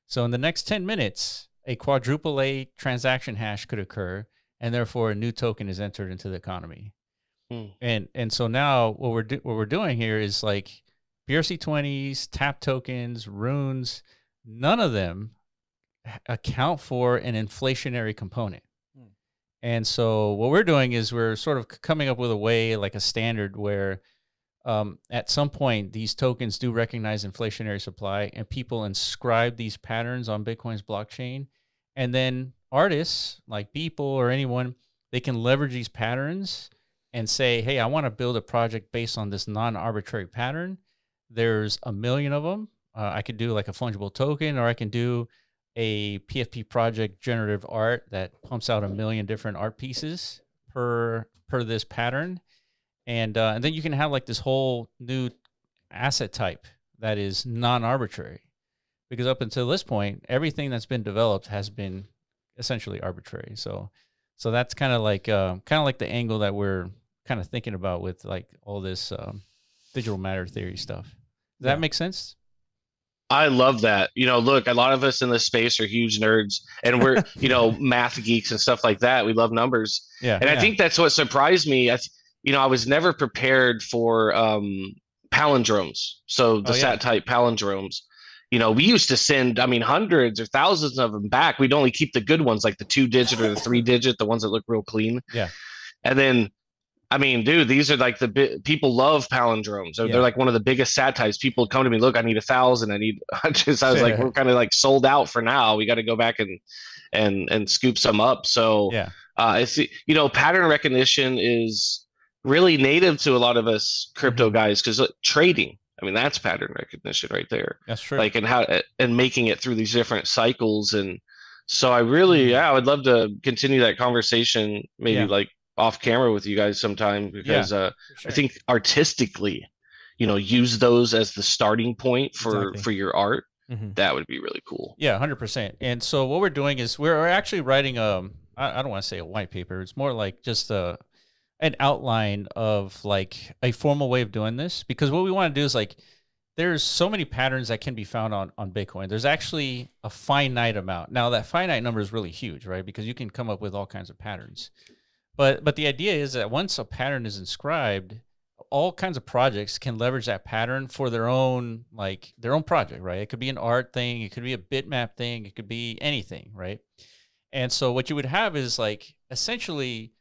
So in the next 10 minutes, a quadruple A transaction hash could occur, and therefore a new token is entered into the economy. And so now what we're doing here is like BRC20s, tap tokens, runes, none of them account for an inflationary component. And so what we're doing is we're sort of coming up with a way, like a standard where at some point these tokens do recognize inflationary supply and people inscribe these patterns on Bitcoin's blockchain. And then artists like people or anyone, they can leverage these patterns and say, hey, I want to build a project based on this non-arbitrary pattern. There's 1 million of them. I could do like a fungible token, or I can do a PFP project generative art that pumps out 1 million different art pieces per this pattern. And then you can have like this whole new asset type that is non-arbitrary, because up until this point, everything that's been developed has been essentially arbitrary. So that's kind of like the angle that we're kind of thinking about with like all this digital matter theory stuff. Does that make sense? I love that. Look, a lot of us in this space are huge nerds, and we're, math geeks and stuff like that. We love numbers. Yeah. And I think that's what surprised me. I was never prepared for palindromes. So the sat type palindromes, we used to send, hundreds or thousands of them back. We'd only keep the good ones, like the 2-digit or the 3-digit, the ones that look real clean. Yeah. And then, dude, these are like people love palindromes. They're like one of the biggest sat types. People come to me, look, I need 1,000. I was like, we're kind of like sold out for now. We got to go back and scoop some up. So it's, pattern recognition is really native to a lot of us crypto guys, because trading, that's pattern recognition right there. That's true. Like, and making it through these different cycles. And so I would love to continue that conversation, maybe like off camera with you guys sometime, because sure. I think artistically, use those as the starting point for your art. That would be really cool. Yeah, 100%. And so what we're doing is we're actually writing I don't want to say a white paper. It's more like just an outline of like a formal way of doing this, because what we want to do is like, there's so many patterns that can be found on Bitcoin. There's actually a finite amount. Now that finite number is really huge, right? Because you can come up with all kinds of patterns. But the idea is that once a pattern is inscribed, all kinds of projects can leverage that pattern for their own project, right? It could be an art thing, it could be a bitmap thing, it could be anything, right? And so what you would have is like essentially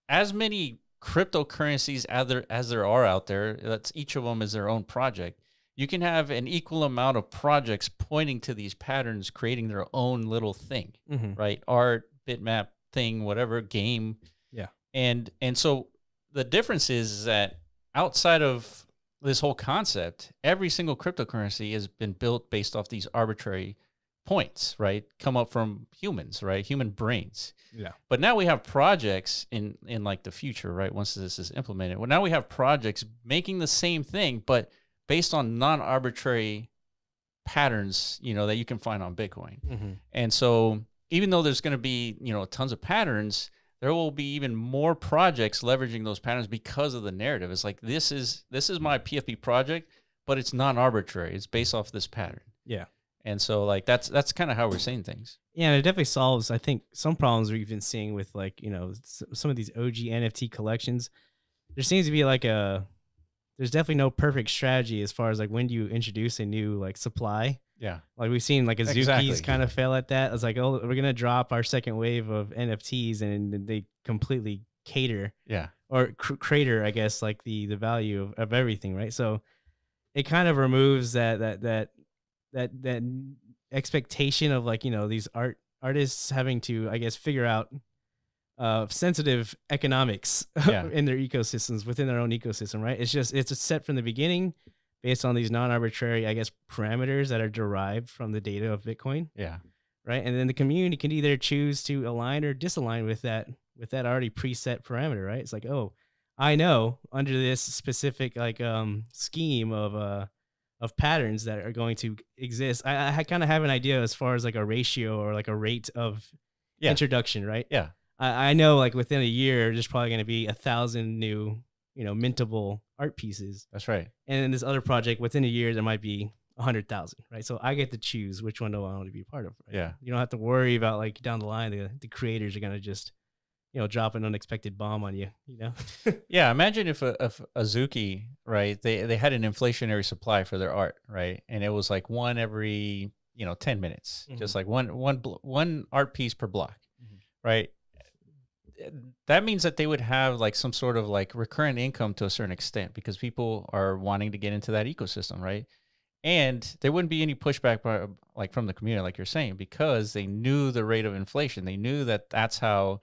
as many cryptocurrencies as there are out there, that's each of them is their own project. You can have an equal amount of projects pointing to these patterns, creating their own little thing, right? Art, bitmap, thing, whatever, game. Yeah. And so the difference is that outside of this whole concept, every single cryptocurrency has been built based off these arbitrary points, right? Come up from humans, right? Human brains. Yeah. But now we have projects in like the future, right? Once this is implemented. Well, now we have projects making the same thing, but based on non-arbitrary patterns, that you can find on Bitcoin. And so even though there's going to be, tons of patterns, there will be even more projects leveraging those patterns because of the narrative. It's like, this is my PFP project, but it's non-arbitrary. It's based off this pattern. Yeah. And so like, that's kind of how we're seeing things. Yeah. And it definitely solves, I think, some problems we've been seeing with like, some of these OG NFT collections. There seems to be like there's definitely no perfect strategy as far as like, when do you introduce a new like supply? Yeah. Like we've seen like Azuki's kind of fail at that. It's like, oh, we're going to drop our second wave of NFTs, and they completely cater. Yeah. Or crater, I guess, like the value of everything. Right. So it kind of removes that expectation of like, these artists having to, I guess, figure out sensitive economics in their ecosystems, within their own ecosystem. Right. It's a set from the beginning, based on these non-arbitrary, I guess, parameters that are derived from the data of Bitcoin. Yeah. Right. And then the community can either choose to align or disalign with that already preset parameter. Right. It's like, oh, I know under this specific like scheme of patterns that are going to exist, I kind of have an idea as far as like a ratio or like a rate of introduction. Right. Yeah. I know like within a year, there's probably going to be 1,000 new, mintable art pieces. That's right. And in this other project, within a year, there might be 100,000, right? So I get to choose which one do I want to be a part of. Right? Yeah. You don't have to worry about like down the line, the creators are going to just, drop an unexpected bomb on you, Yeah. Imagine if Azuki, right, they had an inflationary supply for their art, right? And it was like one every, 10 minutes, just like one art piece per block, right? That means that they would have like some sort of like recurrent income to a certain extent, because people are wanting to get into that ecosystem, right? And there wouldn't be any pushback from the community, like you're saying, because they knew the rate of inflation. They knew that that's how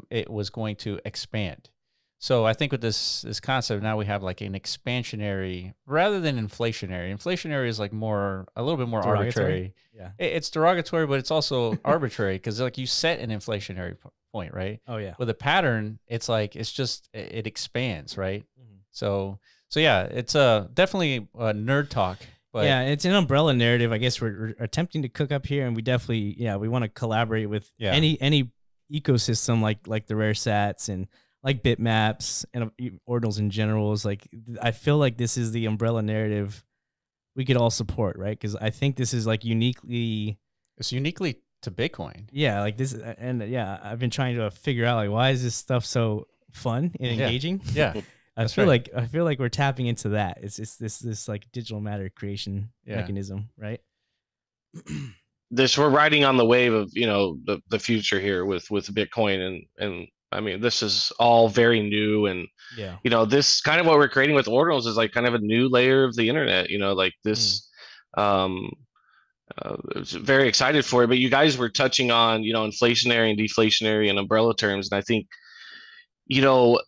it was going to expand. So I think with this concept, now we have like an expansionary rather than inflationary. Inflationary is like a little bit more arbitrary. Yeah, it's derogatory, but it's also arbitrary, because like you set an inflationary point, right? Oh yeah. With a pattern, it's like it expands, right? So yeah, it's definitely a nerd talk. But yeah, it's an umbrella narrative. I guess we're attempting to cook up here, and we definitely we want to collaborate with any ecosystem like the rare sats and like bitmaps and ordinals in general. Is like, I feel like this is the umbrella narrative we could all support, right? Because I think this is like uniquely. It's uniquely to Bitcoin. Yeah, like this, and yeah, I've been trying to figure out like why is this stuff so fun and engaging? Yeah. I feel like we're tapping into that. It's this like digital matter creation mechanism, right? We're riding on the wave of, you know, the future here with Bitcoin, and I mean, this is all very new, and you know, this kind of what we're creating with Ordinals is like kind of a new layer of the internet, you know, like this. Was very excited for it, but you guys were touching on, you know, inflationary and deflationary and umbrella terms, and I think, you know,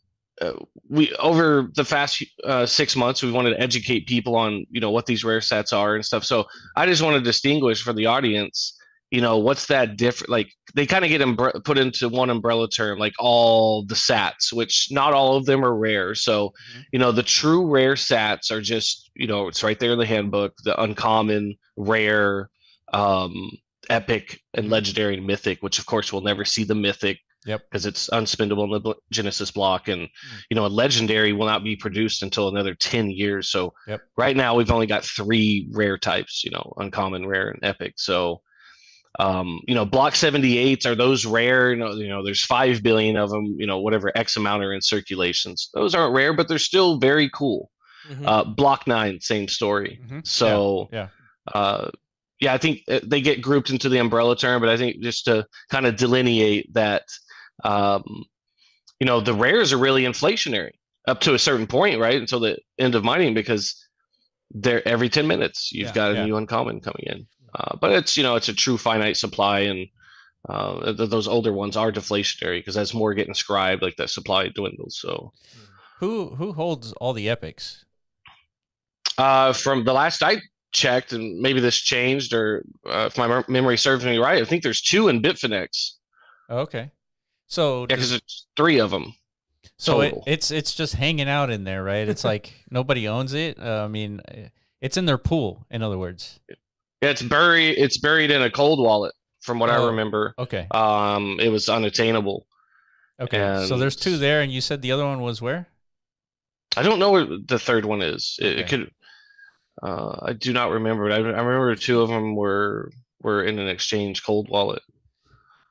we over the past 6 months we wanted to educate people on, you know, what these rare sats are and stuff. So I just want to distinguish for the audience, you know, what's that different, like they kind of get put into one umbrella term, like all the sats, which not all of them are rare. So you know, the true rare sats are just, you know, it's right there in the handbook, the uncommon, rare, epic, and legendary and mythic, which of course we'll never see the mythic. Yep. Because it's unspendable in the Genesis block, and you know, a legendary will not be produced until another 10 years. So right now we've only got 3 rare types, you know, uncommon, rare, and epic. So you know, block 78s are those rare, you know, there's 5 billion of them, you know, whatever X amount are in circulations. Those aren't rare, but they're still very cool. Block 9, same story. So yeah, I think they get grouped into the umbrella term, but I think just to kind of delineate that, you know, the rares are really inflationary up to a certain point, right? Until the end of mining, because they're every 10 minutes, you've got a new uncommon coming in. But it's, you know, it's a true finite supply, and those older ones are deflationary because as more get inscribed, like that supply dwindles. So who holds all the epics? From the last I checked, and maybe this changed, or if my memory serves me right, I think there's 2 in Bitfinex. Okay. So yeah, because it's 3 of them. So it's just hanging out in there, right? It's like nobody owns it. I mean, it's in their pool, in other words. Yeah, it's buried in a cold wallet, from what I remember. Okay. It was unattainable. Okay. And so there's 2 there, and you said the other one was where? I don't know where the third one is. It could. I do not remember. I remember 2 of them were in an exchange cold wallet.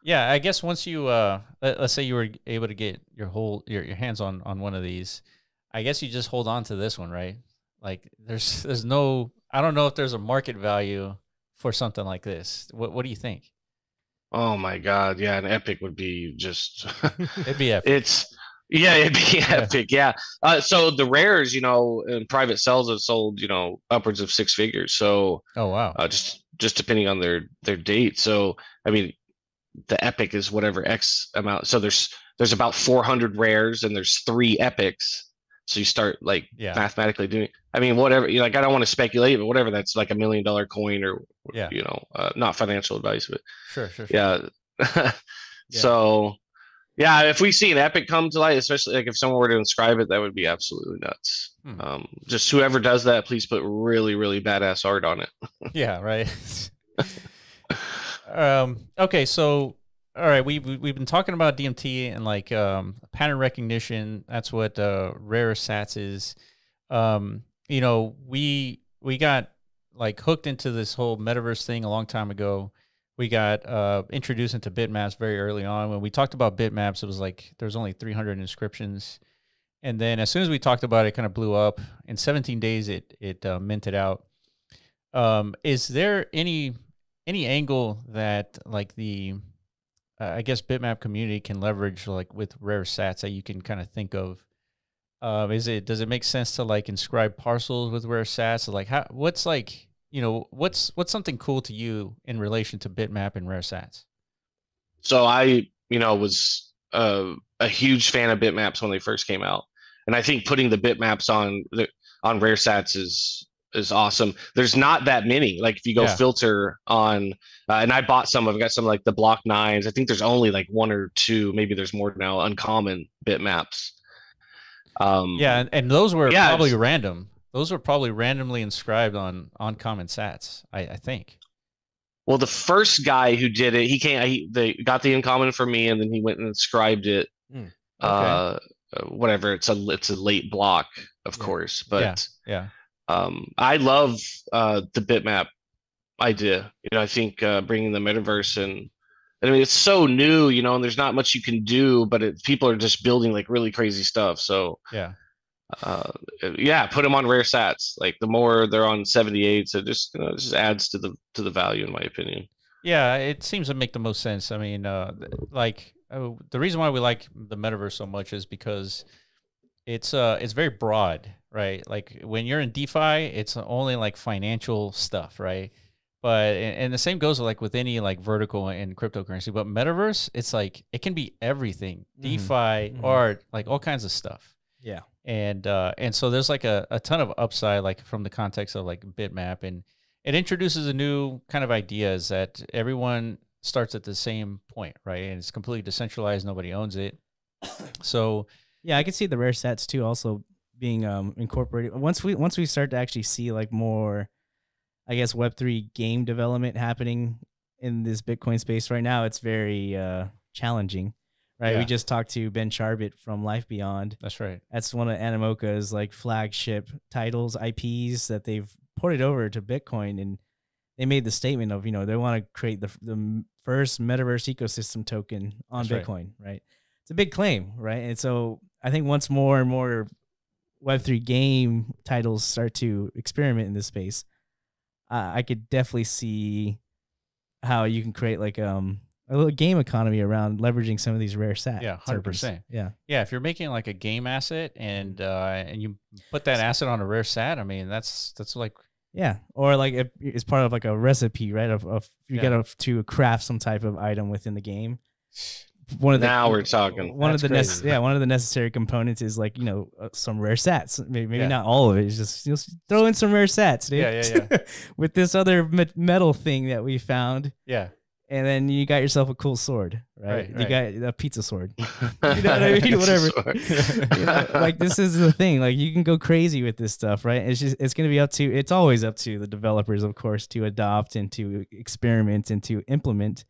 Yeah, I guess once you let's say you were able to get your hands on one of these, I guess you just hold on to this one, right? Like there's no, I don't know if there's a market value for something like this. What do you think? Oh my God, yeah, an epic would be just it'd be epic. It'd be epic, yeah. So the rares, you know, in private sales have sold, you know, upwards of 6 figures. So oh wow, just depending on their date. So I mean, the epic is whatever X amount. So there's about 400 rares, and there's 3 epics. So you start like mathematically doing. I mean, whatever. You know, like I don't want to speculate, but whatever. That's like $1 million coin, or you know, not financial advice, but sure. Yeah. So. Yeah, if we see an epic come to light, especially like if someone were to inscribe it, that would be absolutely nuts. Just whoever does that, please put really, really badass art on it. Yeah, right. Okay, so all right, we've been talking about DMT and like pattern recognition. That's what rare sats is. You know, we got like hooked into this whole metaverse thing a long time ago. We got introduced into bitmaps very early on. When we talked about bitmaps, it was like there's only 300 inscriptions. And then as soon as we talked about it, it kind of blew up. In 17 days, it minted out. Is there any angle that like the, I guess, bitmap community can leverage like with rare sats that you can kind of think of? Does it make sense to like inscribe parcels with rare sats? Like what's like, you know, what's something cool to you in relation to bitmap and rare sats? So I, you know, was a huge fan of bitmaps when they first came out, and I think putting the bitmaps on rare sats is awesome. There's not that many. Like if you go filter on, and I bought some. I've got some like the block 9s. I think there's only like 1 or 2. Maybe there's more now. Uncommon bitmaps. And those were probably random. Those were probably randomly inscribed on common sats, I think. Well, the first guy who did it, they got the uncommon for me, and then he went and inscribed it. Okay. Whatever, it's a late block, of course, but I love the bitmap idea. I think bringing the metaverse and I mean it's so new, and there's not much you can do, but people are just building like really crazy stuff. So Yeah. uh, yeah, put them on rare sats. Like the more they're on 78s, it just it just adds to the value in my opinion. Yeah, it seems to make the most sense. I mean, the reason why we like the metaverse so much is because it's very broad, right? Like when you're in DeFi, it's only like financial stuff, right? But and the same goes with, like with any like vertical in cryptocurrency. But metaverse, it's like it can be everything, DeFi, art, like all kinds of stuff. Yeah. And so there's like a ton of upside, like from the context of like bitmap, and it introduces a new kind of ideas that everyone starts at the same point, right? And it's completely decentralized, nobody owns it. So yeah, I could see the rare sets too also being incorporated once we start to actually see like more, I guess, Web3 game development happening in this Bitcoin space. Right now it's very challenging. Right, Yeah. we just talked to Ben Charbit from Life Beyond. that's right. That's one of Animoca's like flagship titles, IPs that they've ported over to Bitcoin, and they made the statement of they want to create the first metaverse ecosystem token on That's Bitcoin. Right, it's a big claim, right? And so I think once more and more Web3 game titles start to experiment in this space, I could definitely see how you can create like a little game economy around leveraging some of these rare sats. Yeah, 100%. Yeah. Yeah, if you're making like a game asset and you put that asset on a rare sat, I mean that's like Yeah, or like it's part of like a recipe, right? Of you got to craft some type of item within the game. Now we're talking. One of That's the one of the necessary components is like some rare sats. Maybe not all of it. It's just throw in some rare sats, dude. Yeah. With this other metal thing that we found. Yeah. And then you got yourself a cool sword, right? You Right. got a pizza sword. You know what I mean? Whatever. Like this is the thing. Like you can go crazy with this stuff, right? It's gonna be it's always up to the developers, of course, to adopt and to experiment and to implement,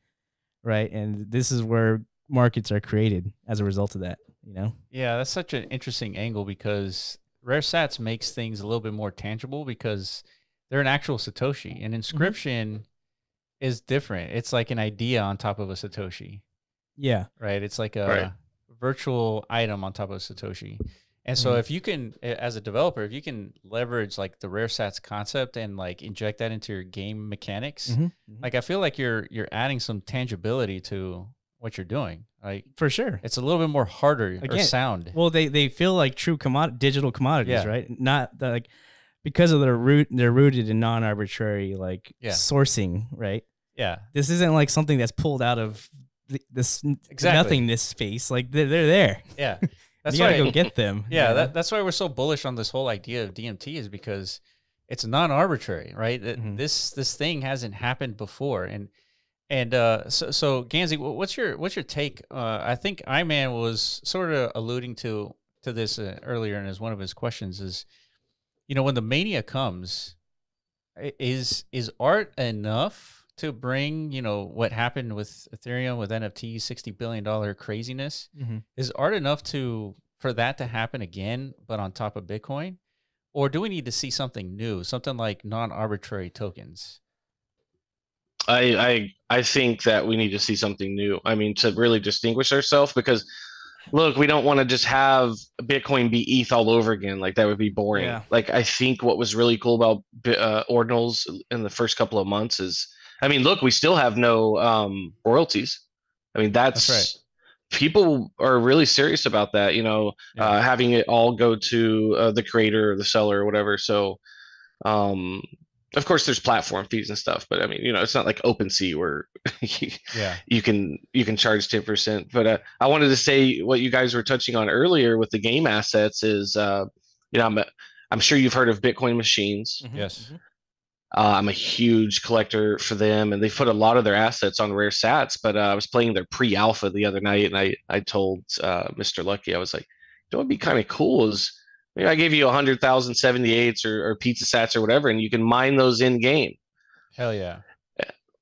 right? And this is where markets are created as a result of that. Yeah, that's such an interesting angle because rare sats makes things a little bit more tangible because they're an actual Satoshi. An inscription is different. It's like an idea on top of a Satoshi. Yeah. Right. It's like a virtual item on top of a Satoshi. And so if you can, as a developer, if you can leverage like the rare sats concept and like inject that into your game mechanics, like I feel like you're adding some tangibility to what you're doing. Like For sure. it's a little bit more harder or sound. Well, they feel like true digital commodities, Yeah. right? Not that like because of they're rooted in non-arbitrary like sourcing, right? Yeah. This isn't like something that's pulled out of this nothingness space. Like they're there. Yeah. That's you gotta why go get them. Yeah, that's why we're so bullish on this whole idea of DMT is because it's non-arbitrary, right? This thing hasn't happened before, and so Gansy, what's your take? I think Iman was sort of alluding to this earlier in one of his questions. Is when the mania comes, is art enough to bring what happened with Ethereum with NFTs, $60 billion craziness? Is art enough for that to happen again, but on top of Bitcoin? Or do we need to see something new, something like non-arbitrary tokens? I think that we need to see something new. I mean, to really distinguish ourselves, because look, we don't want to just have Bitcoin be ETH all over again. Like that would be boring. Yeah. Like I think what was really cool about Ordinals in the first couple of months is, I mean, look, we still have no royalties. I mean, that's right. People are really serious about that, having it all go to the creator or the seller or whatever. So, of course, there's platform fees and stuff, but I mean, it's not like OpenSea where you can charge 10%. But I wanted to say what you guys were touching on earlier with the game assets is, I'm sure you've heard of Bitcoin machines. Yes. I'm a huge collector for them, and they put a lot of their assets on rare sats. But I was playing their pre-alpha the other night, and I told Mr. Lucky, I was like, what would be kind of cool is maybe I gave you 100,000 78s or pizza sats or whatever, and you can mine those in game. Hell yeah.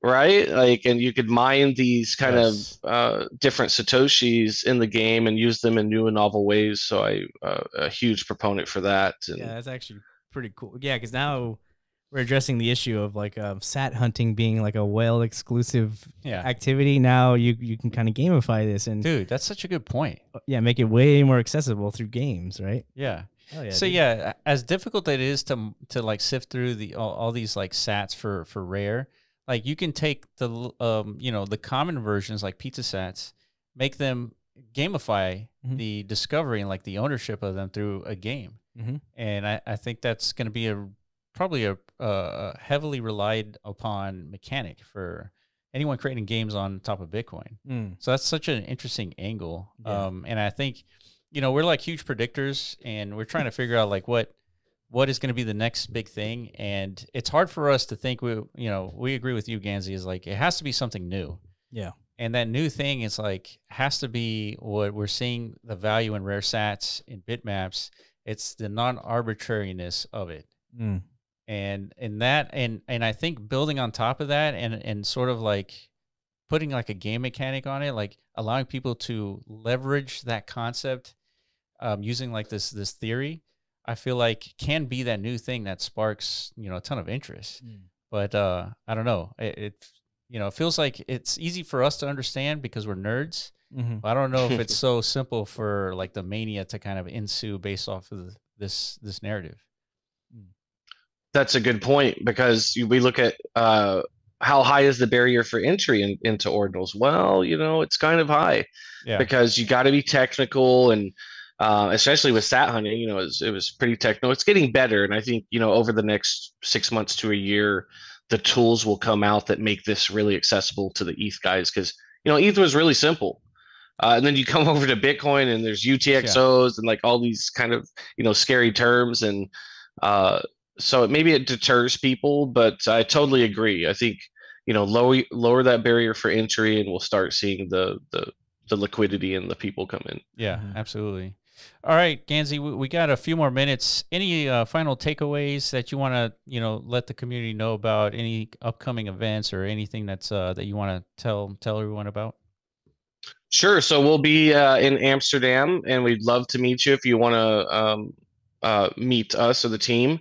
Right? Like, and you could mine these kind of different Satoshis in the game and use them in new and novel ways. So I'm a huge proponent for that. And, yeah, that's actually pretty cool. Yeah, because now we're addressing the issue of like sat hunting being like a whale exclusive activity. Now you can kind of gamify this and dude, that's such a good point. Yeah, make it way more accessible through games, right? Yeah. Oh, yeah, so dude. yeah, as difficult it is to like sift through all these like sats for rare, like you can take the the common versions like pizza sats, make them gamify the discovery and like the ownership of them through a game. And I think that's going to be probably a heavily relied upon mechanic for anyone creating games on top of Bitcoin. So that's such an interesting angle. And I think, we're like huge predictors and we're trying to figure out like what is going to be the next big thing. And it's hard for us to think we agree with you, Gansy, is like, it has to be something new. Yeah. And that new thing is like, has to be what we're seeing the value in rare sats in bitmaps. It's the non-arbitrariness of it. And I think building on top of that and sort of like putting like a game mechanic on it, like allowing people to leverage that concept using like this theory, I feel like can be that new thing that sparks, a ton of interest. But I don't know. It feels like it's easy for us to understand because we're nerds. But I don't know if it's so simple for like the mania to kind of ensue based off of this narrative. That's a good point because we look at how high is the barrier for entry into ordinals. Well, it's kind of high because you got to be technical and especially with sat hunting, it was pretty technical. It's getting better. And I think, over the next 6 months to a year, the tools will come out that make this really accessible to the ETH guys. Cause ETH was really simple. And then you come over to Bitcoin and there's UTXOs and like all these kind of, scary terms. And so maybe it deters people, but I totally agree. I think, lower that barrier for entry and we'll start seeing the liquidity and the people come in. Yeah, absolutely. All right, Gansy, we got a few more minutes. Any final takeaways that you want to, let the community know about? Any upcoming events or anything that's that you want to tell everyone about? Sure. So we'll be in Amsterdam, and we'd love to meet you if you want to meet us or the team.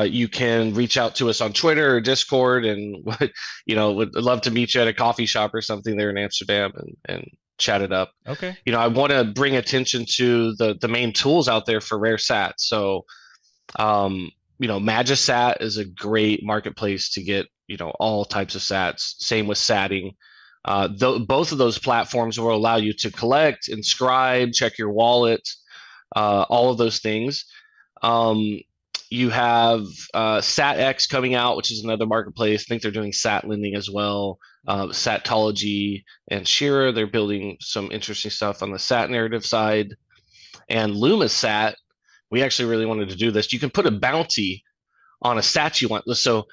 You can reach out to us on Twitter or Discord, and would love to meet you at a coffee shop or something there in Amsterdam and chat it up. Okay. I want to bring attention to the main tools out there for rare sats. So, Magisat is a great marketplace to get, all types of sats. Same with satting. Both of those platforms will allow you to collect, inscribe, check your wallet, all of those things. You have SatX coming out, which is another marketplace. I think they're doing sat lending as well. Satology and Shira, they're building some interesting stuff on the sat narrative side. And LumaSat, we actually really wanted to do this. You can put a bounty on a sat you want. So,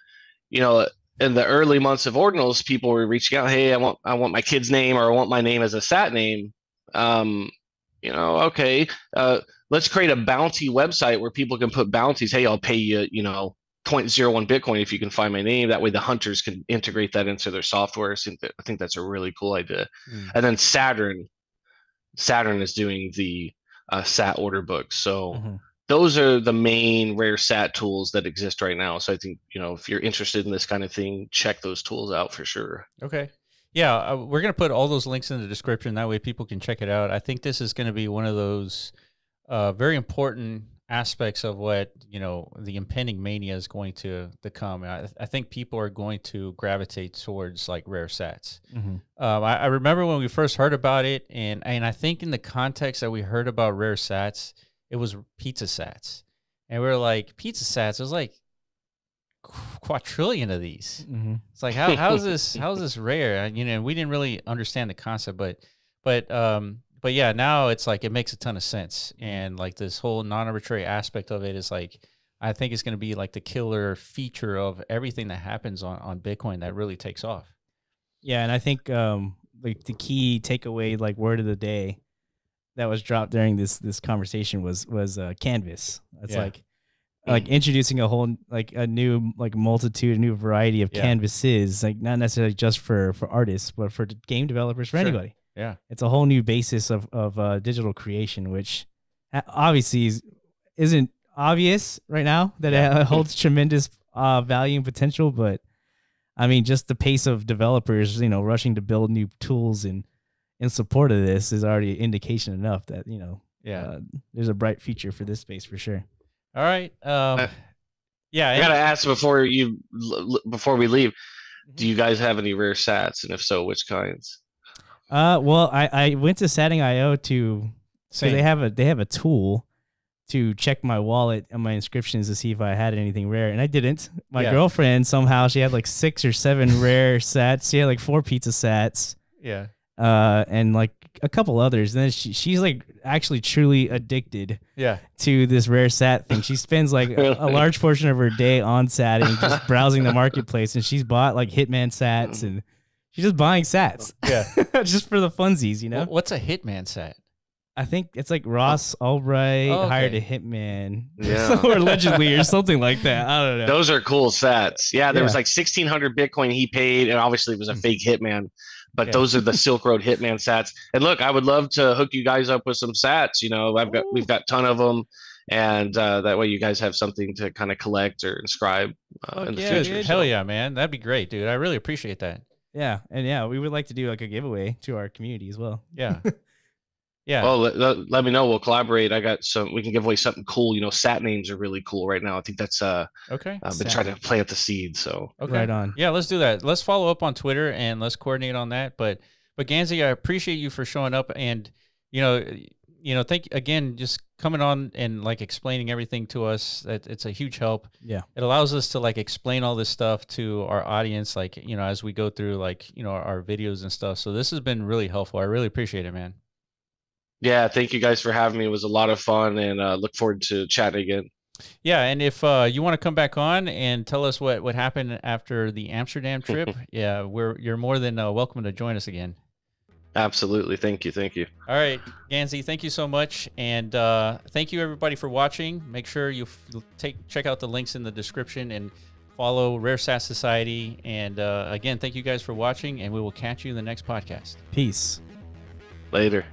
in the early months of Ordinals, people were reaching out, hey, I want my kid's name or I want my name as a sat name. Okay, let's create a bounty website where people can put bounties. Hey, I'll pay you, 0.01 Bitcoin if you can find my name. That way the hunters can integrate that into their software. I think that's a really cool idea. And then Saturn is doing the sat order book. So those are the main rare sat tools that exist right now. So I think, if you're interested in this kind of thing, check those tools out for sure. Okay. Yeah, we're going to put all those links in the description. That way people can check it out. I think this is going to be one of those very important aspects of what, the impending mania is going to come. I think people are going to gravitate towards like rare sats. I remember when we first heard about it, and I think in the context that we heard about rare sats, it was pizza sats. And we were like, pizza sats, it was like quadrillion of these. It's like, how is this rare? We didn't really understand the concept, but yeah, now it's like, it makes a ton of sense. And like this whole non-arbitrary aspect of it is like, I think it's going to be like the killer feature of everything that happens on Bitcoin that really takes off. Yeah. And I think like the key takeaway, like word of the day that was dropped during this conversation was Canvas. It's like introducing a whole, like a new, like multitude, a new variety of canvases, like not necessarily just for artists, but for game developers, for anybody. Yeah. It's a whole new basis of digital creation, which obviously isn't obvious right now that it holds tremendous value and potential, but I mean, just the pace of developers, rushing to build new tools and in support of this is already indication enough that, there's a bright future for this space for sure. All right. I gotta ask before we leave, do you guys have any rare sats? And if so, which kinds? Well, I went to Satting.io so they have a tool to check my wallet and my inscriptions to see if I had anything rare, and I didn't. My girlfriend, somehow she had like 6 or 7 rare sats. She had like 4 pizza sats. Yeah. And like a couple others. And then she's like actually truly addicted to this rare sat thing. She spends like a large portion of her day on satting, just browsing the marketplace, and she's bought like Hitman sats, and she's just buying sats. Yeah. Just for the funsies, What's a Hitman sat? I think it's like Ross Albright hired a hitman, or allegedly, or something like that. I don't know. Those are cool sats. Yeah, there was like 1,600 Bitcoin he paid, and obviously it was a fake hitman. But those are the Silk Road Hitman sats. And look, I would love to hook you guys up with some sats. We've got a ton of them, and that way you guys have something to kind of collect or inscribe in the future. Dude. Hell yeah, man, that'd be great, dude. I really appreciate that. Yeah, and we would like to do like a giveaway to our community as well. Yeah. Yeah. Well, let me know. We'll collaborate. I got some. We can give away something cool. Sat names are really cool right now. I think that's okay. I've been trying to plant the seed. So okay. Right on. Yeah, let's do that. Let's follow up on Twitter and let's coordinate on that. But Gansy, I appreciate you for showing up and thank again just coming on and like explaining everything to us. It's a huge help. Yeah. It allows us to like explain all this stuff to our audience, like as we go through like our videos and stuff. So this has been really helpful. I really appreciate it, man. Yeah, thank you guys for having me. It was a lot of fun, and look forward to chatting again. Yeah, and if you want to come back on and tell us what happened after the Amsterdam trip, you're more than welcome to join us again. Absolutely, thank you. All right, Gansy, thank you so much, and thank you everybody for watching. Make sure you check out the links in the description and follow Rare Sat Society. And again, thank you guys for watching, and we will catch you in the next podcast. Peace. Later.